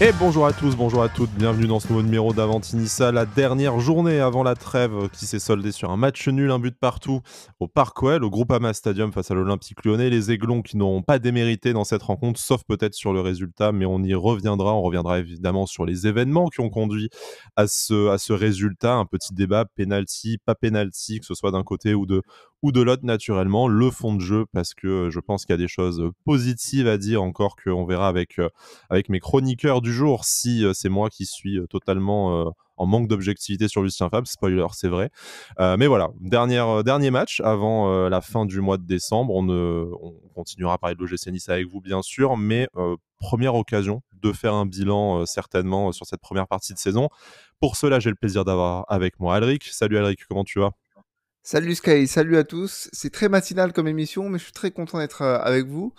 Et bonjour à tous, bonjour à toutes, bienvenue dans ce nouveau numéro d'Avantinissa, la dernière journée avant la trêve qui s'est soldée sur un match nul, un but partout au Parc OL, au Groupama Stadium face à l'Olympique Lyonnais. Les Aiglons qui n'auront pas démérité dans cette rencontre, sauf peut-être sur le résultat, mais on y reviendra. On reviendra évidemment sur les événements qui ont conduit à ce résultat. Un petit débat, penalty, pas penalty, que ce soit d'un côté ou de l'autre naturellement. Le fond de jeu, parce que je pense qu'il y a des choses positives à dire encore qu'on verra avec mes chroniqueurs du jour, si c'est moi qui suis totalement en manque d'objectivité sur Lucien Favre, spoiler, c'est vrai. Mais voilà, dernier match avant la fin du mois de décembre. On continuera à parler de l'OGC Nice avec vous, bien sûr, mais première occasion de faire un bilan certainement sur cette première partie de saison. Pour cela, j'ai le plaisir d'avoir avec moi Alric. Salut Alric, comment tu vas ? Salut Sky, salut à tous. C'est très matinal comme émission, mais je suis très content d'être avec vous.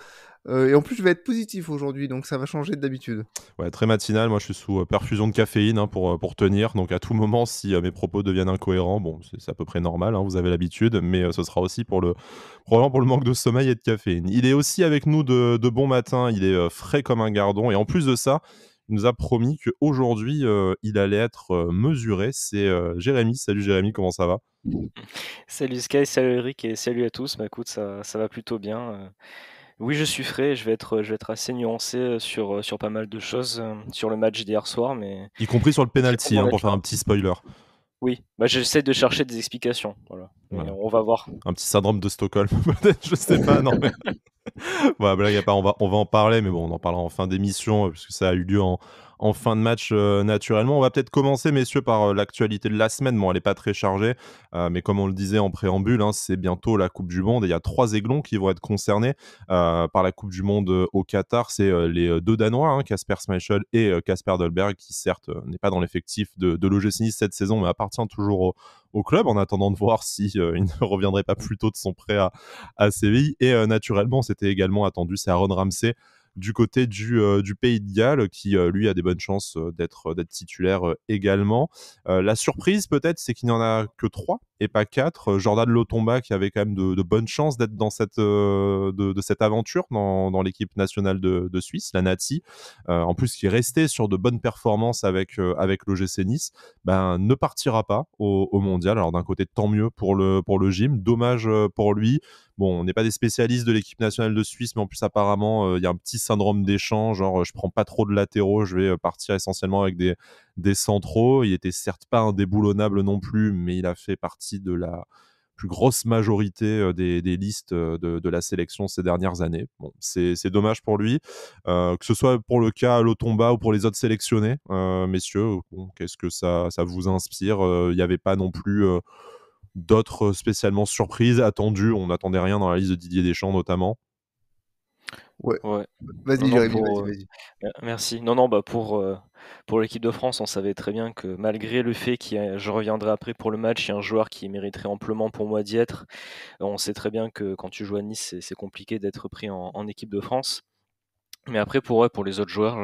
Et en plus, je vais être positif aujourd'hui, donc ça va changer d'habitude. Ouais, très matinal. Moi, je suis sous perfusion de caféine pour tenir. Donc, à tout moment, si mes propos deviennent incohérents, bon, c'est à peu près normal, hein, vous avez l'habitude, mais ce sera aussi probablement pour le manque de sommeil et de caféine. Il est aussi avec nous de bon matin. Il est frais comme un gardon. Et en plus de ça, il nous a promis qu'aujourd'hui, il allait être mesuré. C'est Jérémy. Salut Jérémy, comment ça va ? Salut Sky, salut Eric et salut à tous. Bah écoute, ça va plutôt bien. Oui, je suis frais, je vais être assez nuancé sur pas mal de choses sur le match d'hier soir, mais Y compris sur le très penalty, content pour d'être faire là. un petit spoiler. Oui, bah j'essaie de chercher des explications, voilà. Mais Voilà. on va voir. Un petit syndrome de Stockholm, peut-être, je sais pas, non mais Bon, blague à part, on va en parler, mais bon, on en parlera en fin d'émission, puisque ça a eu lieu en fin de match, naturellement. On va peut-être commencer, messieurs, par l'actualité de la semaine. Bon, elle n'est pas très chargée, mais comme on le disait en préambule, hein, c'est bientôt la Coupe du Monde et il y a 3 Aiglons qui vont être concernés par la Coupe du Monde au Qatar. C'est les 2 Danois, hein, Kasper Schmeichel et Kasper Dolberg, qui certes n'est pas dans l'effectif de l'OGC Nice cette saison, mais appartient toujours au club, en attendant de voir si il ne reviendrait pas plus tôt de son prêt à Séville. Et naturellement, c'était également attendu, c'est Aaron Ramsey du côté du Pays de Galles, qui lui a des bonnes chances d'être titulaire également. La surprise peut-être, c'est qu'il n'y en a que 3 et pas 4. Jordan Lotomba, qui avait quand même de bonnes chances d'être dans de cette aventure dans l'équipe nationale de Suisse, la Nati, en plus qui est resté sur de bonnes performances avec l'OGC Nice, ne partira pas au mondial. Alors d'un côté, tant mieux pour le gym, dommage pour lui. Bon, on n'est pas des spécialistes de l'équipe nationale de Suisse, mais en plus apparemment il y a un petit syndrome d'échange, genre je prends pas trop de latéraux, je vais partir essentiellement avec des centraux. Il était certes pas indéboulonnable non plus, mais il a fait partie de la plus grosse majorité des listes de la sélection ces dernières années. Bon, c'est dommage pour lui, que ce soit pour le cas Lotomba ou pour les autres sélectionnés. Messieurs, bon, qu'est-ce que ça vous inspire ? Il n'y avait pas non plus d'autres spécialement surprises attendues. On n'attendait rien dans la liste de Didier Deschamps notamment. Ouais. Ouais. Non, Vas-y non, Jérémy, vas-y. merci. Non, non, bah pour l'équipe de France, on savait très bien que malgré le fait je reviendrai après pour le match, il y a un joueur qui mériterait amplement pour moi d'y être. On sait très bien que quand tu joues à Nice, c'est compliqué d'être pris en équipe de France. Mais après, pour les autres joueurs,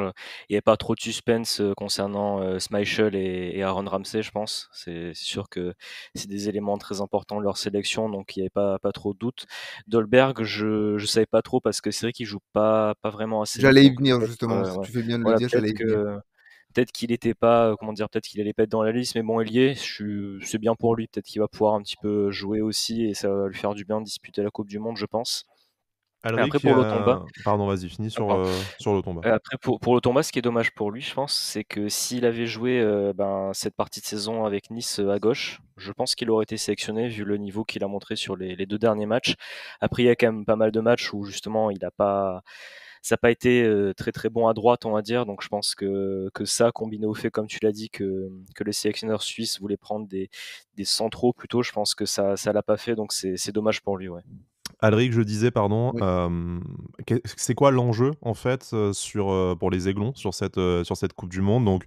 il n'y avait pas trop de suspense concernant Schmeichel et Aaron Ramsey, je pense. C'est sûr que c'est des éléments très importants de leur sélection, donc il n'y avait pas trop de doute. Dolberg, je savais pas trop parce que c'est vrai qu'il joue pas vraiment assez vite, J'allais y donc venir peut-être justement, ouais. tu fais bien de le Voilà, dire, j'allais y venir. peut-être qu'il était pas, comment dire, peut-être qu'il allait pas être dans la liste, mais bon, il y est. C'est bien pour lui. Peut-être qu'il va pouvoir un petit peu jouer aussi et ça va lui faire du bien de disputer la Coupe du Monde, je pense. Et après Alric, pour Lotomba, pardon, vas-y, finis sur Lotomba. après pour Lotomba, ce qui est dommage pour lui, je pense, c'est que s'il avait joué cette partie de saison avec Nice à gauche, je pense qu'il aurait été sélectionné vu le niveau qu'il a montré sur les 2 derniers matchs. Après, il y a quand même pas mal de matchs où justement ça n'a pas été très très bon à droite, on va dire. Donc je pense que ça, combiné au fait, comme tu l'as dit, que les sélectionneurs suisses voulaient prendre des centraux plutôt, je pense que ça l'a pas fait. Donc c'est dommage pour lui, ouais. Alric, je disais, pardon, Oui. c'est quoi l'enjeu en fait pour les Aiglons sur cette Coupe du Monde? Donc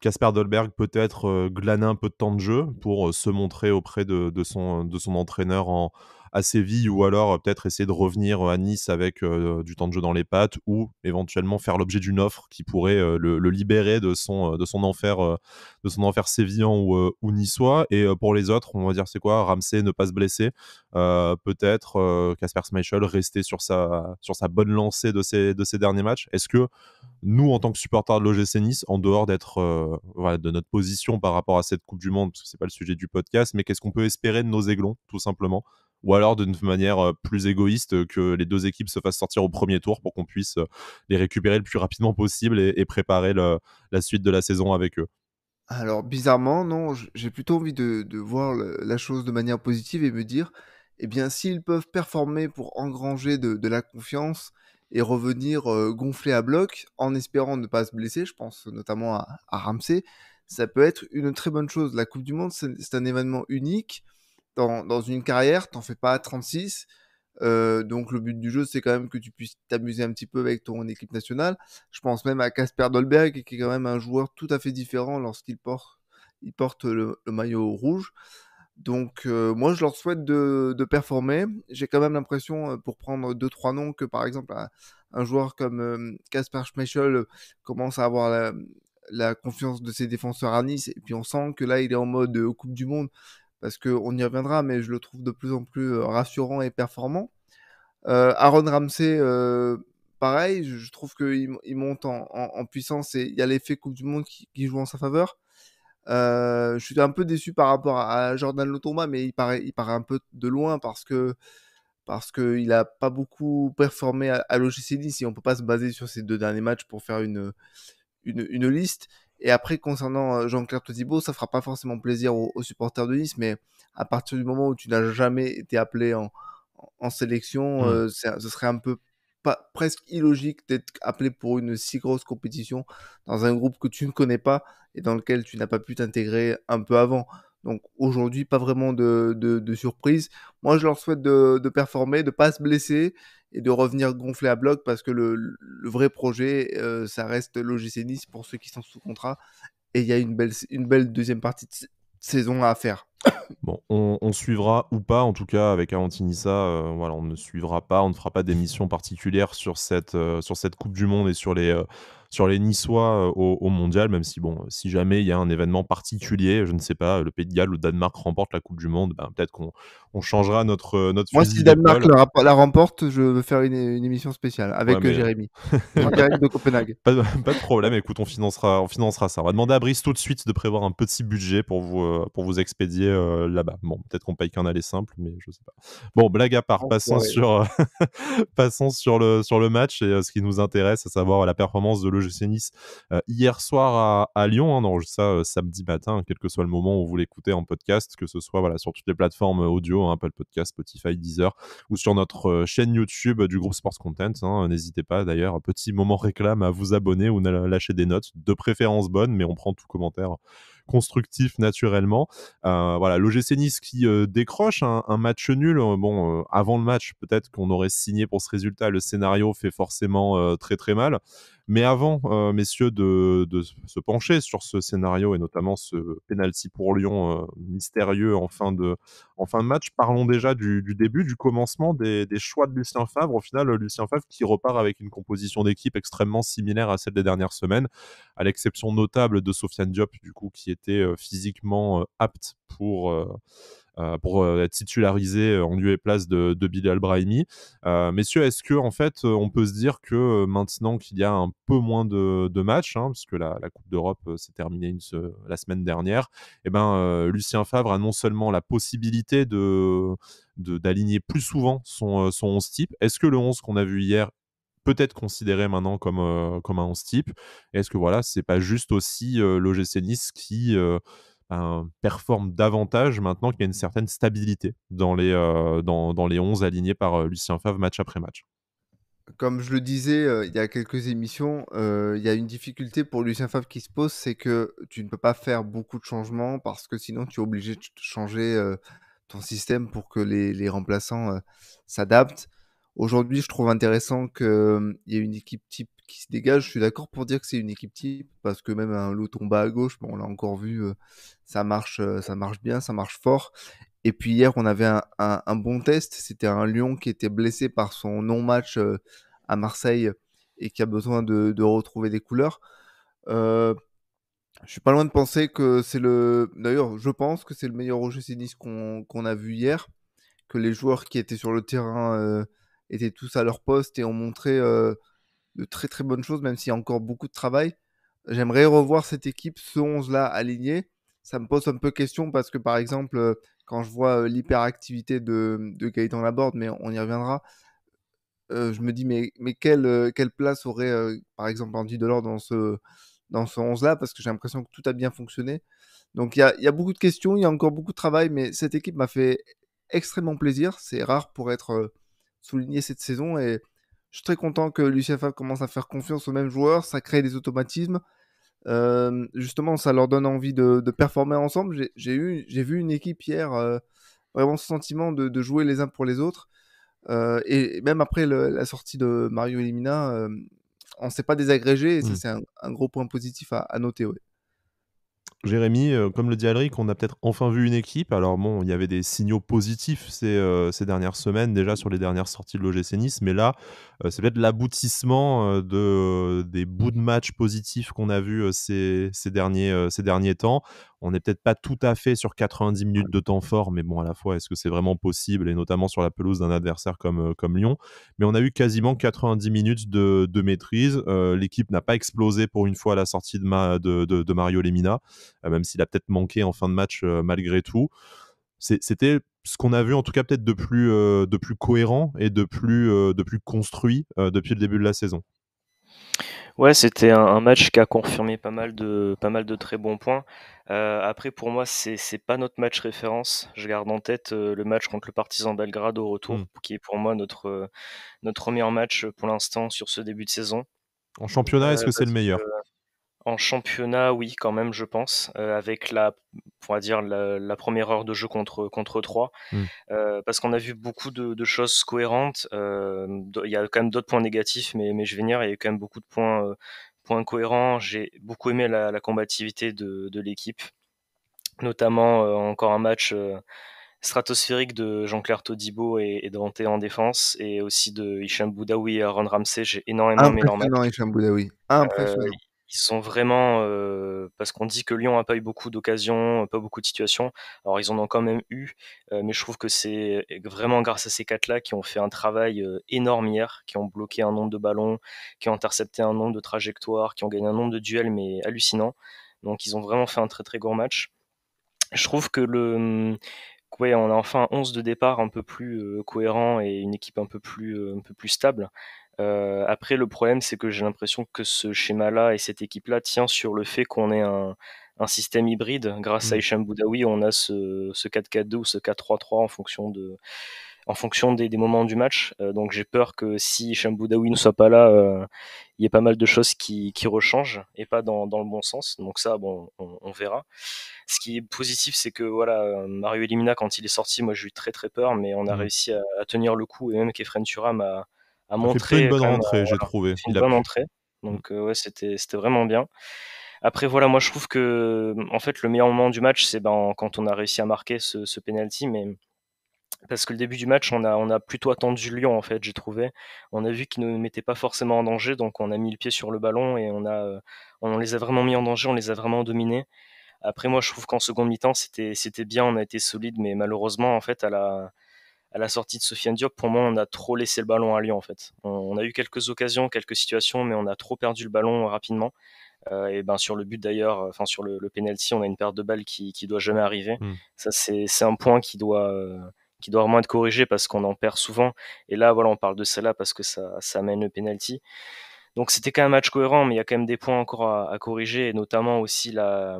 Kasper Dolberg peut-être glaner un peu de temps de jeu pour se montrer auprès de son entraîneur à Séville, ou alors peut-être essayer de revenir à Nice avec du temps de jeu dans les pattes, ou éventuellement faire l'objet d'une offre qui pourrait le libérer de son enfer sévillan ou niçois. Et pour les autres, on va dire c'est quoi? Ramsey ne pas se blesser, peut-être Kasper Schmeichel rester sur sa bonne lancée de ces derniers matchs. Est-ce que nous, en tant que supporters de l'OGC Nice, en dehors de notre position par rapport à cette Coupe du Monde, parce que c'est pas le sujet du podcast, mais qu'est-ce qu'on peut espérer de nos aiglons, tout simplement, ou alors d'une manière plus égoïste, que les deux équipes se fassent sortir au premier tour pour qu'on puisse les récupérer le plus rapidement possible et préparer la suite de la saison avec eux? Alors bizarrement, non, j'ai plutôt envie de voir la chose de manière positive et me dire, eh bien, s'ils peuvent performer pour engranger de la confiance et revenir gonfler à bloc en espérant ne pas se blesser, je pense notamment à Ramsey, ça peut être une très bonne chose. La Coupe du Monde, c'est un événement unique dans une carrière, t'en fais pas 36. Donc le but du jeu, c'est quand même que tu puisses t'amuser un petit peu avec ton équipe nationale. Je pense même à Kasper Dolberg, qui est quand même un joueur tout à fait différent lorsqu'il porte le maillot rouge. Donc moi, je leur souhaite de performer. J'ai quand même l'impression, pour prendre 2-3 noms, que par exemple un joueur comme Kasper Schmeichel commence à avoir la confiance de ses défenseurs à Nice. Et puis on sent que là, il est en mode Coupe du Monde, parce qu'on y reviendra, mais je le trouve de plus en plus rassurant et performant. Aaron Ramsey, pareil, je trouve qu'il monte en puissance, et il y a l'effet Coupe du Monde qui joue en sa faveur. Je suis un peu déçu par rapport à Jordan Lotomba, mais il paraît un peu de loin parce qu'il n'a pas beaucoup performé à l'OGC Nice, et on ne peut pas se baser sur ces 2 derniers matchs pour faire une liste. Et après, concernant Jean-Claire Todibo, ça fera pas forcément plaisir aux supporters de Nice, mais à partir du moment où tu n'as jamais été appelé en sélection, ce serait un peu presque illogique d'être appelé pour une si grosse compétition dans un groupe que tu ne connais pas et dans lequel tu n'as pas pu t'intégrer un peu avant. Donc aujourd'hui, pas vraiment de surprise. Moi, je leur souhaite de performer, de pas se blesser et de revenir gonfler à bloc, parce que le vrai projet, ça reste l'OGC Nice pour ceux qui sont sous contrat, et il y a une belle deuxième partie de saison à faire. Bon, on suivra ou pas, en tout cas avec Avantinissa, voilà, on ne suivra pas, on ne fera pas d'émission particulière sur cette Coupe du Monde et sur les Niçois au mondial, même si bon, si jamais il y a un événement particulier, je ne sais pas, le Pays de Galles ou le Danemark remporte la Coupe du Monde, ben, peut-être qu'on changera notre Moi, fusil si Danemark d'épaule. la remporte, je veux faire une émission spéciale Ouais, avec mais Jérémy, en direct de Copenhague. pas de problème, écoute, on financera ça. On va demander à Brice tout de suite de prévoir un petit budget pour vous expédier là-bas. Bon, peut-être qu'on paye qu'un aller simple, mais je sais pas. Bon, blague à part, passons Enfoiré. passons sur le match et ce qui nous intéresse, à savoir la performance de l'OGC Nice hier soir à Lyon. Hein, on enregistre ça samedi matin, quel que soit le moment où vous l'écoutez en podcast, que ce soit voilà, sur toutes les plateformes audio, hein, Apple Podcast, Spotify, Deezer, ou sur notre chaîne YouTube du groupe Sports Content. Hein. N'hésitez pas d'ailleurs, petit moment réclame, à vous abonner ou lâcher des notes, de préférence bonnes, mais on prend tout commentaire constructif naturellement. Voilà, l'OGC Nice qui décroche un match nul. Bon, avant le match, peut-être qu'on aurait signé pour ce résultat. Le scénario fait forcément très très mal. Mais avant, messieurs, de se pencher sur ce scénario et notamment ce penalty pour Lyon mystérieux en fin de match, parlons déjà du début, du commencement des choix de Lucien Favre. Au final, Lucien Favre qui repart avec une composition d'équipe extrêmement similaire à celle des dernières semaines, à l'exception notable de Sofiane Diop, du coup, qui était physiquement apte pour être titularisé en lieu et place de Bilal Brahimi. Messieurs, est-ce que en fait, on peut se dire que maintenant qu'il y a un peu moins de matchs, hein, parce que la Coupe d'Europe s'est terminée la semaine dernière, et ben, Lucien Favre a non seulement la possibilité d'aligner plus souvent son 11 type. Est-ce que le 11 qu'on a vu hier peut être considéré maintenant comme un 11 type? Et est-ce que voilà, c'est pas juste aussi l'OGC Nice qui performe davantage maintenant qu'il y a une certaine stabilité dans les 11 alignés par Lucien Favre match après match? Comme je le disais, il y a quelques émissions, il y a une difficulté pour Lucien Favre qui se pose, c'est que tu ne peux pas faire beaucoup de changements, parce que sinon tu es obligé de changer ton système pour que les remplaçants s'adaptent. Aujourd'hui, je trouve intéressant qu'il y ait une équipe type qui se dégage. Je suis d'accord pour dire que c'est une équipe type, parce que même un Lotomba à gauche, bon, on l'a encore vu, ça marche bien, ça marche fort. Et puis hier, on avait un bon test. C'était un Lyon qui était blessé par son non-match à Marseille et qui a besoin de retrouver des couleurs. Je suis pas loin de penser que c'est le. D'ailleurs, je pense que c'est le meilleur OGC Nice qu'on a vu hier. Que les joueurs qui étaient sur le terrain étaient tous à leur poste et ont montré de très très bonnes choses, même s'il y a encore beaucoup de travail. J'aimerais revoir cette équipe, ce 11-là aligné. Ça me pose un peu question parce que par exemple, quand je vois l'hyperactivité de Gaëtan Laborde, mais on y reviendra, je me dis mais quelle place aurait par exemple Andy Delors dans ce 11-là, parce que j'ai l'impression que tout a bien fonctionné. Donc il y a beaucoup de questions, il y a encore beaucoup de travail, mais cette équipe m'a fait extrêmement plaisir. C'est rare pour être souligné cette saison et je suis très content que Lucien Favre commence à faire confiance aux mêmes joueurs. Ça crée des automatismes. Justement, ça leur donne envie de performer ensemble. J'ai vu une équipe hier vraiment ce sentiment de jouer les uns pour les autres. Et même après la sortie de Mario Elimina, on ne s'est pas désagrégé et ça, c'est un gros point positif à noter. Ouais. Jérémy, comme le dit Alric, on a peut-être enfin vu une équipe. Alors bon, il y avait des signaux positifs ces dernières semaines, déjà sur les dernières sorties de l'OGC Nice, mais là, c'est peut-être l'aboutissement des bouts de match positifs qu'on a vus ces derniers temps. On n'est peut-être pas tout à fait sur 90 minutes de temps fort, mais bon, à la fois, est-ce que c'est vraiment possible, et notamment sur la pelouse d'un adversaire comme Lyon. Mais on a eu quasiment 90 minutes de maîtrise. L'équipe n'a pas explosé pour une fois à la sortie de Mario Lemina, même s'il a peut-être manqué en fin de match malgré tout. C'était ce qu'on a vu en tout cas peut-être de plus cohérent et de plus construit depuis le début de la saison. Ouais, c'était un match qui a confirmé pas mal de très bons points. Après, pour moi, c'est pas notre match référence. Je garde en tête le match contre le Partizan Belgrade au retour, qui est pour moi notre meilleur match pour l'instant sur ce début de saison. En championnat, est-ce que c'est le Parce que meilleur? en championnat, oui, quand même, je pense, avec on va dire la première heure de jeu contre 3. Parce qu'on a vu beaucoup de choses cohérentes. Il y a quand même d'autres points négatifs, mais je vais venir. Il y a quand même beaucoup de points cohérents. J'ai beaucoup aimé la combativité de l'équipe, notamment encore un match stratosphérique de Jean-Claire Todibo et Dante en défense, et aussi de Hicham Boudaoui et Aaron Ramsey. J'ai énormément aimé leur match. Impressionnant, Hicham Boudaoui. Impressionnant. Ils sont vraiment, parce qu'on dit que Lyon n'a pas eu beaucoup d'occasions, pas beaucoup de situations. Alors ils en ont quand même eu, mais je trouve que c'est vraiment grâce à ces 4-là qui ont fait un travail énorme hier, qui ont bloqué un nombre de ballons, qui ont intercepté un nombre de trajectoires, qui ont gagné un nombre de duels, mais hallucinant. Donc ils ont vraiment fait un très très gros match. Je trouve que ouais, on a enfin un 11 de départ un peu plus cohérent et une équipe un peu plus stable. Après, le problème, c'est que j'ai l'impression que ce schéma-là et cette équipe-là tient sur le fait qu'on ait un système hybride. Grâce à Hicham Boudaoui, on a ce 4-4-2 ou ce 4-3-3 en fonction des moments du match. Donc j'ai peur que si Hicham Boudaoui ne soit pas là, il y ait pas mal de choses qui rechangent et pas dans le bon sens. Donc ça, bon, on verra. Ce qui est positif, c'est que voilà, Mario Elimina, quand il est sorti, moi j'ai eu très très peur, mais on a réussi à tenir le coup, et même Kefren Turam a Ça fait plutôt une montré bonne quand même, rentrée, j'ai voilà, trouvé. une bonne entrée. Donc ouais, c'était vraiment bien. Après voilà, moi je trouve que en fait le meilleur moment du match, c'est quand on a réussi à marquer ce penalty, mais parce que le début du match, on a plutôt attendu Lyon en fait, j'ai trouvé. On a vu qu'ils ne nous mettaient pas forcément en danger, donc on a mis le pied sur le ballon et on les a vraiment mis en danger, on les a vraiment dominés. Après, moi, je trouve qu'en seconde mi-temps, c'était bien, on a été solide, mais malheureusement, en fait, à la sortie de Sofiane Diop, pour moi, on a trop laissé le ballon à Lyon, en fait. On a eu quelques occasions, quelques situations, mais on a trop perdu le ballon rapidement. Et sur le but d'ailleurs, enfin sur le penalty, on a une perte de balle qui doit jamais arriver. Ça, c'est un point qui doit vraiment être corrigé parce qu'on en perd souvent. Et là, voilà, on parle de celle-là parce que ça amène le penalty. Donc c'était quand même un match cohérent, mais il y a quand même des points encore à corriger, et notamment aussi là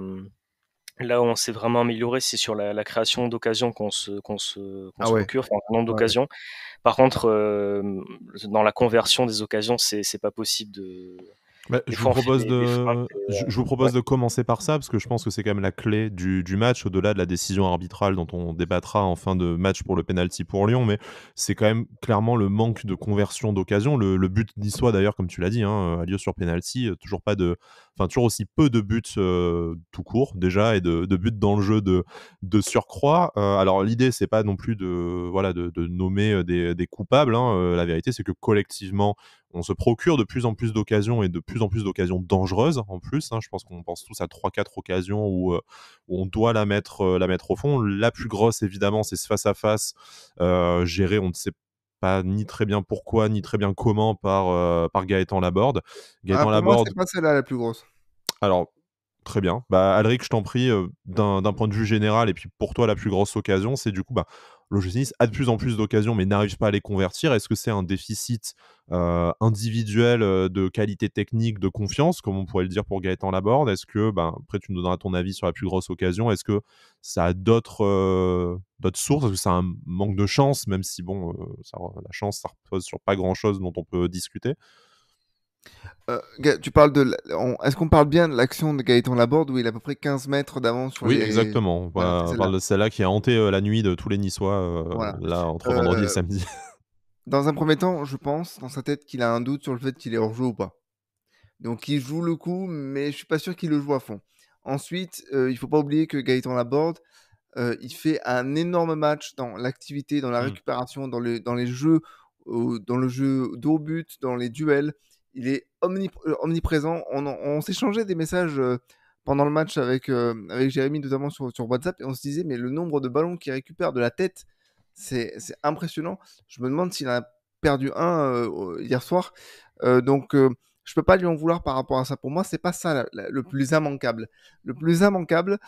où on s'est vraiment amélioré, c'est sur la création d'occasions qu'on se Ouais. procure, enfin, un nombre Ouais. d'occasions. Par contre, dans la conversion des occasions, c'est pas possible des Je vous fois, on fait propose des frappes de, et je vous ouais. propose de commencer par ça, parce que je pense que c'est quand même la clé du match, au-delà de la décision arbitrale dont on débattra en fin de match pour le penalty pour Lyon, mais c'est quand même clairement le manque de conversion d'occasion. Le but niçois d'ailleurs, comme tu l'as dit, a lieu sur penalty, toujours pas enfin toujours aussi peu de buts tout court déjà et de buts dans le jeu de surcroît. Alors l'idée c'est pas non plus de nommer des coupables, hein. La vérité c'est que collectivement on se procure de plus en plus d'occasions et de plus en plus d'occasions dangereuses en plus, hein. Je pense qu'on pense tous à 3-4 occasions où on doit la mettre au fond. La plus grosse évidemment c'est ce face à face géré, on ne sait pas ni très bien pourquoi, ni très bien comment par Gaëtan Laborde. Ah, Gaëtan pour moi, Laborde, c'est pas celle-là la plus grosse. alors très bien. Bah, Alric, je t'en prie, d'un point de vue général et puis pour toi la plus grosse occasion, c'est du coup, bah, l'OGC Nice a de plus en plus d'occasions mais n'arrive pas à les convertir. Est-ce que c'est un déficit, individuel, de qualité technique, de confiance, comme on pourrait le dire pour Gaëtan Laborde? Est-ce que, ben, après tu nous donneras ton avis sur la plus grosse occasion. Est-ce que ça a d'autres sources? Est-ce que c'est un manque de chance? Même si bon, la chance, ça repose sur pas grand-chose dont on peut discuter. Tu parles est-ce qu'on parle bien de l'action de Gaëtan Laborde où il a à peu près 15 mètres d'avance sur Oui, les... exactement. Voilà, c'est On celle-là. parle de celle-là qui a hanté, la nuit de tous les Niçois, Voilà. là, entre vendredi et Euh, samedi. Dans un premier temps, je pense dans sa tête qu'il a un doute sur le fait qu'il est hors jeu ou pas. Donc il joue le coup, mais je suis pas sûr qu'il le joue à fond. Ensuite, il faut pas oublier que Gaëtan Laborde, il fait un énorme match dans l'activité, dans la Mmh. récupération, dans les jeux, dans le jeu dos au but, dans les duels. Il est omniprésent. On s'échangeait des messages pendant le match avec Jérémy, notamment sur WhatsApp, et on se disait, mais le nombre de ballons qu'il récupère de la tête, c'est impressionnant. Je me demande s'il en a perdu un hier soir. Donc, je peux pas lui en vouloir par rapport à ça. Pour moi, c'est pas ça le plus immanquable. Le plus immanquable,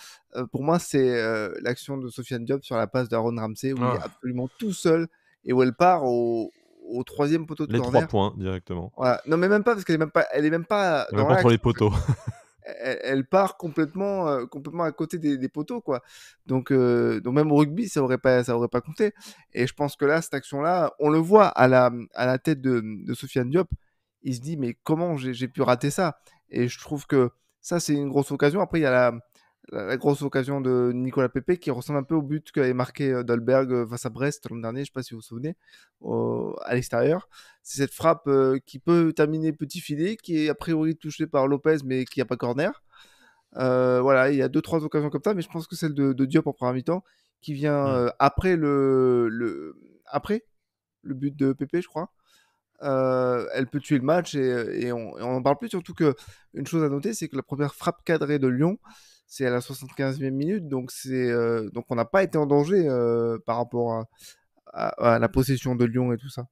pour moi, c'est l'action de Sofiane Diop sur la passe d'Aaron Ramsey où il est Ah, absolument tout seul et où elle part au troisième poteau de les 3 corner. points directement. Voilà. Non, mais même pas parce elle est même pas Et même dans pas entre l'axe. les poteaux. Elle part complètement à côté des poteaux, quoi. Donc même au rugby, ça aurait pas compté. Et je pense que là, cette action-là, on le voit à la tête de Sofiane Diop. Il se dit, mais comment j'ai pu rater ça? Et je trouve que ça, c'est une grosse occasion. Après, il y a la grosse occasion de Nicolas Pepe qui ressemble un peu au but qu'avait marqué Dolberg face à Brest l'an dernier. Je sais pas si vous vous souvenez, à l'extérieur. C'est cette frappe qui peut terminer petit filet, qui est a priori touchée par Lopez, mais qui n'a pas corner. Voilà, il y a 2-3 occasions comme ça, mais je pense que celle de Diop en première mi-temps, qui vient Mmh. après le but de Pépé, je crois. Elle peut tuer le match et on n'en parle plus. Surtout que une chose à noter, c'est que la première frappe cadrée de Lyon, c'est à la 75e minute, donc on n'a pas été en danger par rapport à la possession de Lyon et tout ça.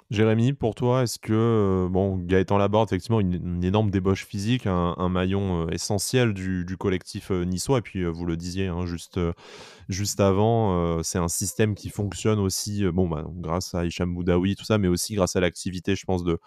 Jérémy, pour toi, est-ce que, bon, Gaëtan Laborde, effectivement, une énorme débauche physique, un maillon, essentiel du collectif, niçois et puis, vous le disiez, hein, juste avant, c'est un système qui fonctionne aussi, bon, bah, grâce à Hicham Boudaoui, tout ça, mais aussi grâce à l'activité, je pense, de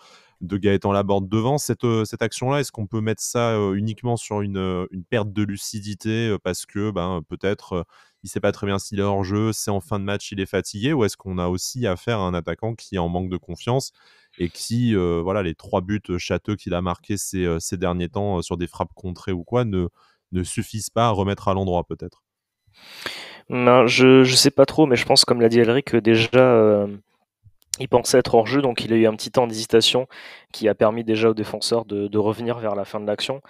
Gaëtan Laborde devant. Cette action-là, est-ce qu'on peut mettre ça, uniquement sur une perte de lucidité, parce que, ben, peut-être, il sait pas très bien s'il est hors jeu, c'est en fin de match, il est fatigué? Ou est-ce qu'on a aussi affaire à un attaquant qui est en manque de confiance et qui, voilà, les 3 buts, châteux qu'il a marqués ces derniers temps, sur des frappes contrées ou quoi, ne suffisent pas à remettre à l'endroit peut-être? Non, je sais pas trop, mais je pense, comme l'a dit Elric, que déjà, il pensait être hors jeu, donc il a eu un petit temps d'hésitation qui a permis déjà aux défenseurs de revenir vers la fin de l'action.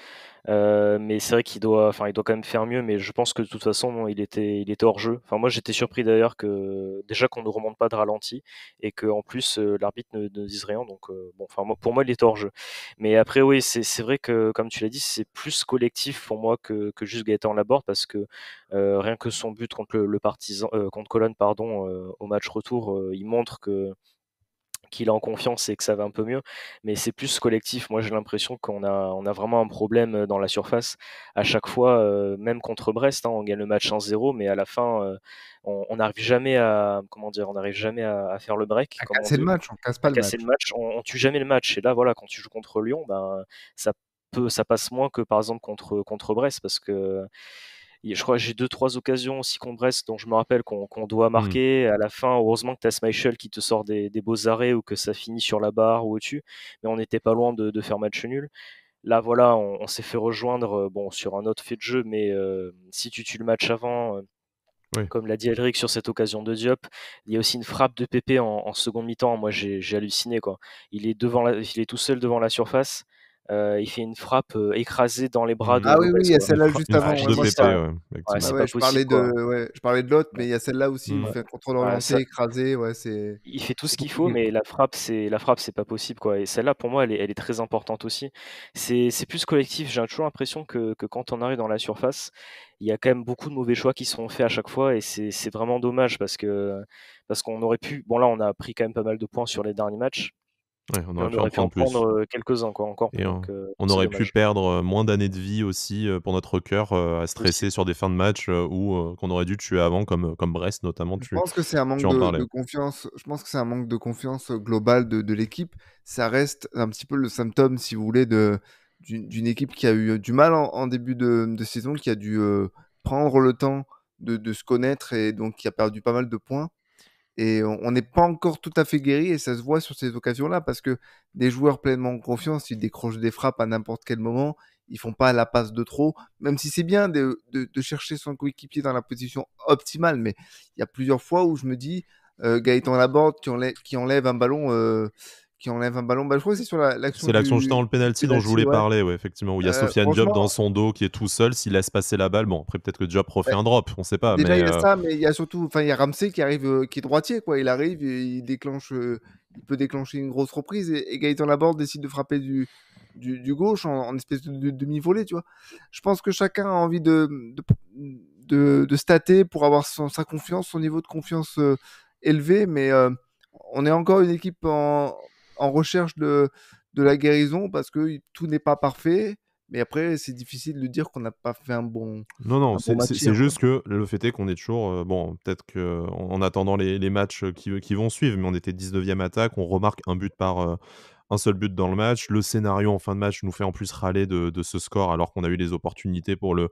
Mais c'est vrai il doit quand même faire mieux, mais je pense que de toute façon, non, il était hors jeu. Enfin, moi, j'étais surpris d'ailleurs que déjà qu'on ne remonte pas de ralenti et qu'en plus l'arbitre ne dise rien. Donc, bon, enfin, pour moi, il était hors jeu. Mais après, oui, c'est vrai que, comme tu l'as dit, c'est plus collectif pour moi que juste Gaëtan Laborde parce que rien que son but contre contre Cologne, pardon, au match retour, il montre qu'il est en confiance et que ça va un peu mieux, mais c'est plus collectif. Moi, j'ai l'impression on a vraiment un problème dans la surface. À chaque fois, même contre Brest, hein, on gagne le match 1-0, mais à la fin, on n'arrive jamais à, comment dire, on n'arrive jamais à faire le break, À comme on casser le dit, match, on casse pas à le casser le match. match. On tue jamais le match. Et là, voilà, quand tu joues contre Lyon, ben, ça ça passe moins que par exemple contre Brest, parce que je crois que j'ai 2-3 occasions aussi contre Brest dont je me rappelle qu'on doit Mmh. marquer. À la fin, heureusement que tu as Schmeichel qui te sort des beaux arrêts ou que ça finit sur la barre ou au-dessus, mais on n'était pas loin de faire match nul. Là, voilà, on s'est fait rejoindre bon, sur un autre fait de jeu, mais si tu tues le match avant, Oui. comme l'a dit Elric sur cette occasion de Diop, il y a aussi une frappe de Pépé en seconde mi-temps. Moi, j'ai halluciné, quoi. Il est tout seul devant la surface. il fait une frappe écrasée dans les bras de Ah oui, oui, Lopez, il y a quoi. celle-là juste Une avant. fiche Ouais, de J'ai dit moi, PP, ça. ouais, Ouais, ouais, effectivement. c'est ouais, pas possible, quoi. je parlais de l'autre, mais Ouais. il y a celle-là aussi où il Mmh. fait un contrôle Ouais, orienté, ça, écrasé. Ouais, c'est il fait tout ce qu'il faut, compliqué, mais quoi. la frappe, c'est pas possible, quoi. Et celle-là, pour moi, elle est très importante aussi. C'est plus collectif. J'ai toujours l'impression que quand on arrive dans la surface, il y a quand même beaucoup de mauvais choix qui sont faits à chaque fois, et c'est vraiment dommage parce qu'on aurait pu. Bon, là, on a pris quand même pas mal de points sur les derniers matchs, Ouais, on mais aurait on pu en aurait pu en prendre plus. prendre quelques-uns, quoi, encore. Et Donc, on c'est aurait pu dommage perdre, moins d'années de vie aussi, pour notre cœur, à aussi. stresser sur des fins de match, qu'on aurait dû tuer avant comme Brest notamment, Je tu pense que c'est un tu manque en parlais. de confiance. Je pense que c'est un manque de confiance global de l'équipe. Ça reste un petit peu le symptôme, si vous voulez, d'une équipe qui a eu du mal en début de saison, qui a dû prendre le temps de se connaître et donc qui a perdu pas mal de points. Et on n'est pas encore tout à fait guéri et ça se voit sur ces occasions-là parce que des joueurs pleinement en confiance, ils décrochent des frappes à n'importe quel moment, ils font pas la passe de trop, même si c'est bien de chercher son coéquipier dans la position optimale, mais il y a plusieurs fois où je me dis, Gaëtan Laborde qui enlève un ballon, bah, je crois que c'est sur l'action C'est l'action juste avant le du penalty dont je penalty, voulais ouais. parler, ouais, effectivement, où il y a Sofiane Diop Franchement, dans son dos qui est tout seul, s'il laisse passer la balle, bon après peut-être que Diop refait ouais, un drop, on sait pas, déjà, mais il y a ça, mais il y a surtout, enfin, il y a Ramsey qui arrive, qui est droitier, quoi. Il arrive et il peut déclencher une grosse reprise et Gaëtan Laborde décide de frapper du gauche en espèce de demi-volée, tu vois. Je pense que chacun a envie de stater pour avoir sa confiance, son niveau de confiance élevé, mais on est encore une équipe en recherche de la guérison parce que tout n'est pas parfait. Mais après, c'est difficile de dire qu'on n'a pas fait non, non, un bon match c'est hier, quoi. juste que le fait est qu'on est toujours, bon, peut-être qu'en attendant les matchs, qui vont suivre, mais on était 19e attaque, on remarque un seul but dans le match. Le scénario en fin de match nous fait en plus râler de ce score alors qu'on a eu les opportunités pour le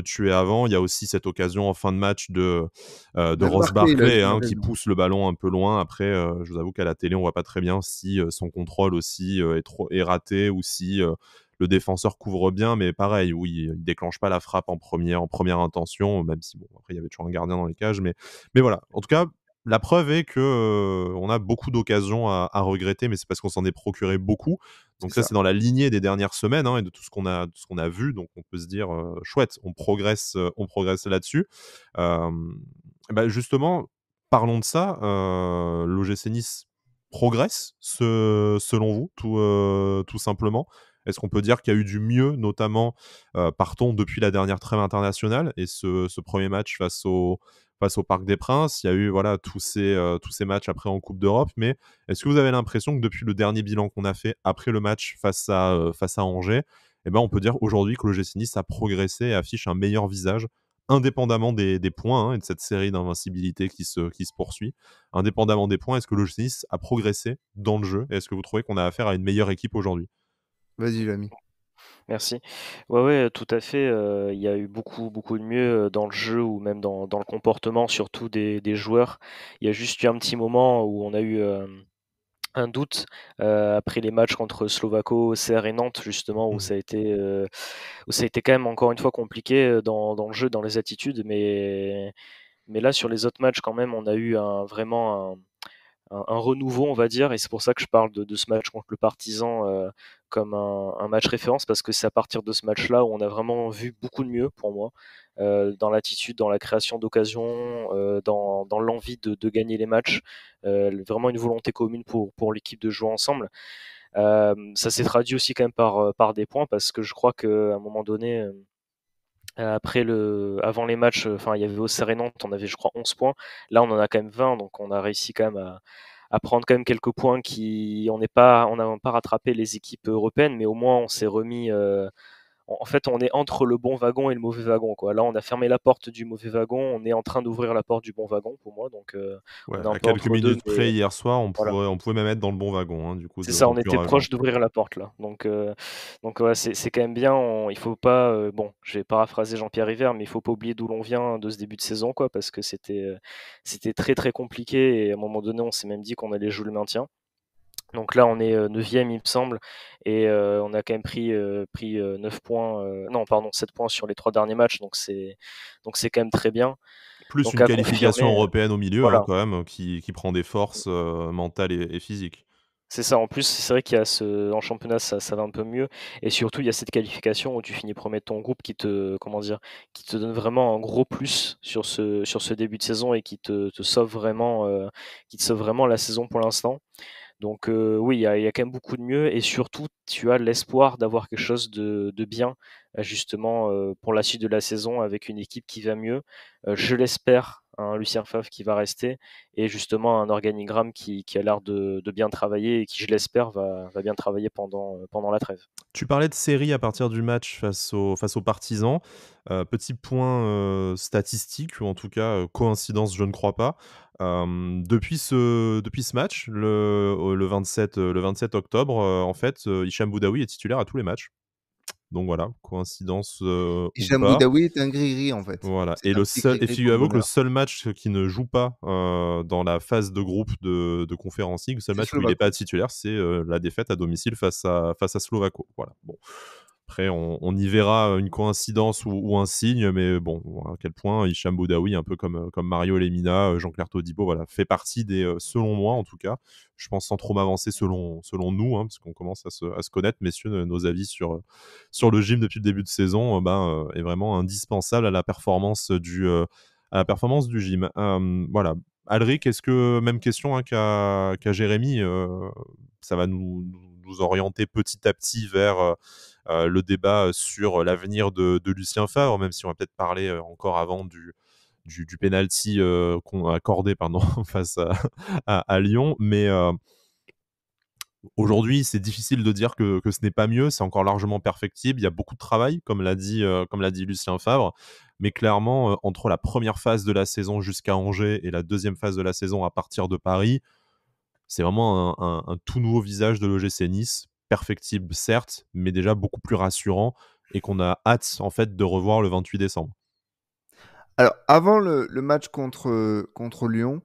tuer avant. Il y a aussi cette occasion en fin de match de De le Ross marquer, il a eu Barkley, une hein, qui occasion. pousse le ballon un peu loin. Après, je vous avoue qu'à la télé, on voit pas très bien si, son contrôle aussi, est raté ou si, le défenseur couvre bien. Mais pareil, oui, il déclenche pas la frappe en première intention, même si bon, après il y avait toujours un gardien dans les cages. Mais voilà, en tout cas, la preuve est que, on a beaucoup d'occasions à regretter, mais c'est parce qu'on s'en est procuré beaucoup. C'est Donc ça, ça. c'est dans la lignée des dernières semaines, hein, et de tout ce qu'on a vu. Donc on peut se dire, chouette, on progresse là-dessus. Bah, justement, parlons de ça. L'OGC Nice progresse, selon vous, tout simplement? Est-ce qu'on peut dire qu'il y a eu du mieux, notamment, partons depuis la dernière trêve internationale et ce 1er match face au Parc des Princes? Il y a eu, voilà, tous ces matchs après en Coupe d'Europe, mais est-ce que vous avez l'impression que depuis le dernier bilan qu'on a fait après le match face à Angers, eh ben, on peut dire aujourd'hui que l'OGC Nice a progressé et affiche un meilleur visage, indépendamment des points, hein, et de cette série d'invincibilité qui se poursuit? Indépendamment des points, est-ce que l'OGC Nice a progressé dans le jeu? Et est-ce que vous trouvez qu'on a affaire à une meilleure équipe aujourd'hui? Vas-y, Jamy. Merci. Ouais, ouais, tout à fait, il y a eu beaucoup, beaucoup de mieux, dans le jeu ou même dans le comportement surtout des joueurs. Il y a juste eu un petit moment où on a eu, un doute, après les matchs contre Slovako, Auxerre et Nantes justement Mmh. où ça a été quand même encore une fois compliqué, dans le jeu, dans les attitudes, mais là sur les autres matchs quand même on a eu vraiment un renouveau, on va dire, et c'est pour ça que je parle de ce match contre le Partizan comme un match référence, parce que c'est à partir de ce match-là où on a vraiment vu beaucoup de mieux pour moi, dans l'attitude, dans la création d'occasions, dans l'envie de gagner les matchs, vraiment une volonté commune pour l'équipe de jouer ensemble. Ça s'est traduit aussi quand même par des points, parce que je crois qu'à un moment donné, avant les matchs, enfin il y avait Auxerre et Nantes, on avait je crois 11 points. Là on en a quand même 20, donc on a réussi quand même à prendre quand même quelques points on n'a pas rattrapé les équipes européennes, mais au moins on s'est remis, en fait on est entre le bon wagon et le mauvais wagon, quoi. Là on a fermé la porte du mauvais wagon, on est en train d'ouvrir la porte du bon wagon pour moi, donc Ouais, on est un à peu quelques entre deux, minutes mais près hier soir, voilà. on pouvait même être dans le bon wagon, hein, du coup, C'est ça, au on pur était hasard. proche d'ouvrir la porte là. Donc ouais, c'est quand même bien. Il faut pas, bon, je vais paraphraser Jean-Pierre River, mais il faut pas oublier d'où l'on vient de ce début de saison, quoi, parce que c'était très très compliqué, et à un moment donné, on s'est même dit qu'on allait jouer le maintien. Donc là, on est 9e, il me semble, et on a quand même pris 9 points, non, pardon, 7 points sur les 3 derniers matchs, donc c'est quand même très bien. Plus Donc une à qualification confirmer, européenne au milieu, hein, voilà. quand même, qui prend des forces, mentales et physiques. C'est ça, en plus, c'est vrai qu'il y a en championnat, ça va un peu mieux et surtout, il y a cette qualification où tu finis premier de ton groupe qui te comment dire? Qui te donne vraiment un gros plus sur ce début de saison et te sauve vraiment, qui te sauve vraiment la saison pour l'instant. Donc oui, il y a quand même beaucoup de mieux et surtout, tu as l'espoir d'avoir quelque chose de bien, justement, pour la suite de la saison avec une équipe qui va mieux. Je l'espère, un Lucien Favre qui va rester et justement un organigramme qui a l'air de bien travailler et qui, je l'espère, va bien travailler pendant la trêve. Tu parlais de série à partir du match face aux Partisans. Petit point, statistique ou en tout cas, coïncidence, je ne crois pas. Depuis ce match, le 27 octobre, en fait, Hicham Boudaoui est titulaire à tous les matchs. Donc voilà, coïncidence, ou Hicham pas. Boudaoui est un gris-gris, en fait. Voilà C'est un petit gris-gris pour le figurez-vous que le bonheur. seul match qui ne joue pas, dans la phase de groupe de Conference League, le seul C'est match où il n'est pas Slovako. titulaire, c'est, la défaite à domicile face à Slovako. Voilà, bon. Après on y verra une coïncidence ou un signe, mais bon, à quel point Hicham Boudaoui, un peu comme Mario Lemina, Jean-Claire Todibo, voilà, fait partie des, selon moi en tout cas, je pense sans trop m'avancer selon nous, hein, parce qu'on commence à se connaître, messieurs, nos avis sur le gym depuis le début de saison, est vraiment indispensable à la performance du gym. Voilà. Alric, est-ce que même question, hein, qu'à Jérémy, ça va nous orienter petit à petit vers, le débat sur l'avenir de Lucien Favre, même si on va peut-être parler, encore avant du penalty, qu'on a accordé pardon face à Lyon. Mais aujourd'hui, c'est difficile de dire que ce n'est pas mieux, c'est encore largement perfectible. Il y a beaucoup de travail, comme l'a dit Lucien Favre, mais clairement, entre la première phase de la saison jusqu'à Angers et la deuxième phase de la saison à partir de Paris, c'est vraiment un tout nouveau visage de l'OGC Nice, perfectible certes, mais déjà beaucoup plus rassurant et qu'on a hâte en fait de revoir le 28 décembre. Alors, avant le match contre Lyon,